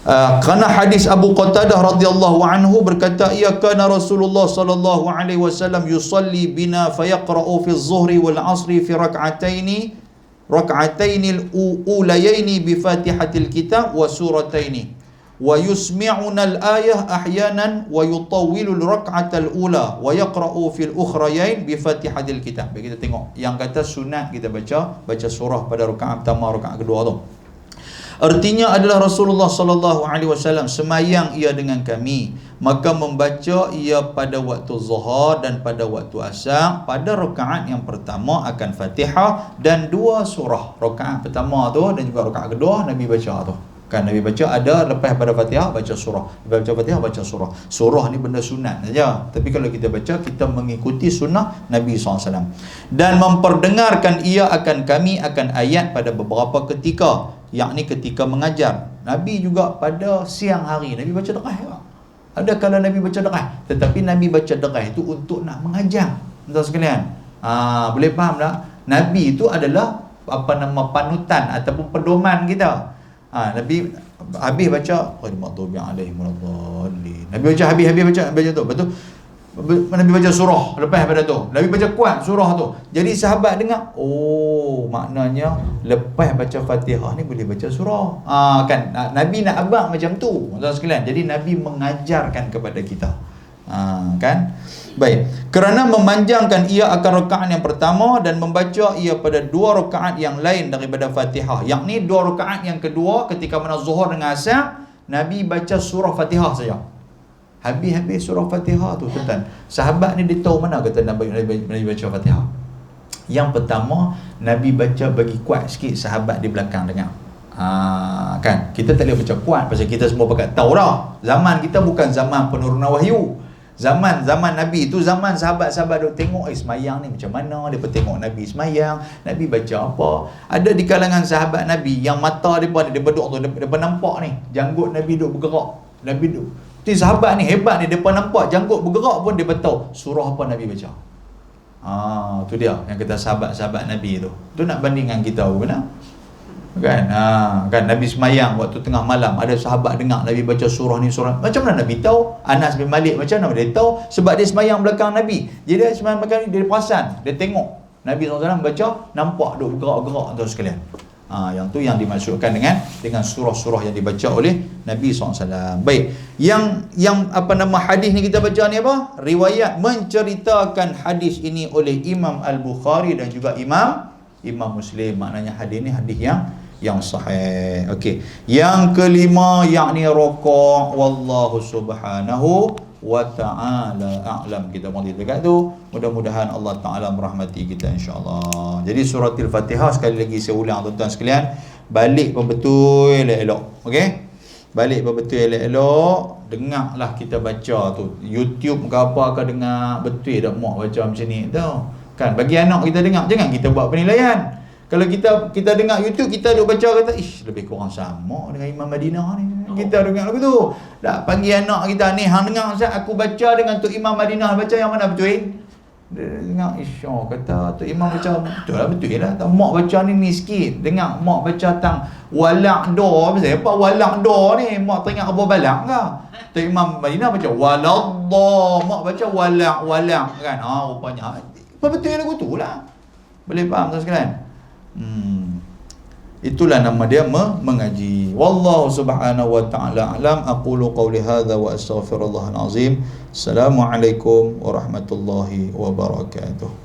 Kerana hadis Abu Qatadah radhiyallahu anhu berkata, ya kana Rasulullah sallallahu alaihi wasallam yusalli bina fayaqra'u fi adh-dhuhri wal 'ashri fi rak'ataini al-ulayaini bi Fatihatil Kitab wa surataini wa yusmi'una al-ayah ahyanan wa yutawwilu al-rak'ata al-ula wa yaqra'u fi al-ukhrayain bi Fatihatil Kitab. Baik, kita tengok yang kata sunat kita baca surah pada rakaat pertama, rakaat kedua tu. Artinya adalah Rasulullah sallallahu alaihi wasallam semayang ia dengan kami, maka membaca ia pada waktu zuhur dan pada waktu asar. Pada rakaat yang pertama akan Fatihah dan dua surah. Rakaat pertama tu dan juga rakaat kedua Nabi baca tu. Kan Nabi baca ada lepas pada Fatihah baca surah. Lepas baca Fatihah baca surah. Surah ni benda sunat saja. Tapi kalau kita baca, kita mengikuti sunnah Nabi SAW. Dan memperdengarkan ia akan kami akan ayat pada beberapa ketika, yakni ketika mengajar. Nabi juga pada siang hari Nabi baca deras. Ada kala Nabi baca deras, tetapi Nabi baca deras itu untuk nak mengajar. Tuan sekalian, boleh faham tak? Nabi itu adalah panutan ataupun pedoman kita. Nabi habis baca ghairil maghdubi alaihim waladdallin. Nabi baca habis baca tu. Betul. Nabi baca surah lepas pada tu. Nabi baca kuat surah tu. Jadi sahabat dengar, oh maknanya lepas baca Fatihah ni boleh baca surah. Kan Nabi nak abang macam tu, tuan sekalian. Jadi Nabi mengajarkan kepada kita. Kan? Baik. Kerana memanjangkan ia akan rakaat yang pertama dan membaca ia pada dua rakaat yang lain daripada Fatihah. Yakni dua rakaat yang kedua ketika mana zuhur dengan asar, Nabi baca surah Fatihah saja. Habis surah Fatihah tu, tuan-tuan. Sahabat ni dia tahu mana kata Nabi baca Fatihah. Yang pertama, Nabi baca bagi kuat sikit, sahabat di belakang dengar. Kan? Kita tak boleh baca kuat pasal kita semua pakai tahu dah. Zaman kita bukan zaman penurunan wahyu. Zaman Nabi itu zaman sahabat-sahabat duk tengok semayang ni macam mana, depa tengok Nabi semayang, Nabi baca apa. Ada di kalangan sahabat Nabi yang mata depa duduk tu, depa nampak ni janggut Nabi duk bergerak. Nabi duk. Ti sahabat ni hebat ni, depa nampak janggut bergerak pun depa tahu surah apa Nabi baca. Tu dia yang kata sahabat-sahabat Nabi tu. Tu nak banding dengan kita benar? Kan? Kan Nabi semayang waktu tengah malam, ada sahabat dengar Nabi baca surah ni surah. Macam mana Nabi tahu? Anas bin Malik macam mana dia tahu? Sebab dia semayang belakang Nabi. Jadi dia semayang belakang Nabi, dia perasan, dia tengok Nabi SAW baca, nampak duk bergerak-gerak tu sekalian. Yang tu yang dimaksudkan dengan surah-surah yang dibaca oleh Nabi SAW. Baik. Yang apa nama hadis ni kita baca ni apa? Riwayat menceritakan hadis ini oleh Imam Al-Bukhari dan juga Imam Muslim. Maknanya hadis ni hadis yang sahih. Okey. Yang kelima yakni rukuk, wallahu subhanahu wa ta'ala a'lam. Kita mari dekat tu. Mudah-mudahan Allah Taala merahmati kita insya-Allah. Jadi surah Al-Fatihah sekali lagi saya ulang tuan-tuan sekalian, balik betul elok-elok. Okey? Balik betul elok-elok, dengarlah kita baca tu. YouTube ke apa ke dengar betul dak mak baca macam ni tau. Kan bagi anak kita dengar, jangan kita buat penilaian. Kalau kita dengar YouTube, kita duk baca kata, lebih kurang sama dengan Imam Madinah ni. Kita dengar lagu tu. Tak panggil anak kita ni, hang dengar Ustaz, aku baca dengan Tok Imam Madinah, baca yang mana betul? Dia dengar, kata Tok Imam baca betul lah. Tak mak baca ni sikit. Dengar mak baca tang walak do. Apa walak do ni? Mak teringat apa balak ke? Tok Imam Madinah baca waladha. Mak baca walak kan. Rupanya apa betul lagu tu lah. Boleh faham tuan sekalian? Itulah nama dia mengaji. Wallahu subhanahu wa ta'ala a'lam. Aqulu qawli hadha wa astaghfirullahal azim. Assalamualaikum warahmatullahi wabarakatuh.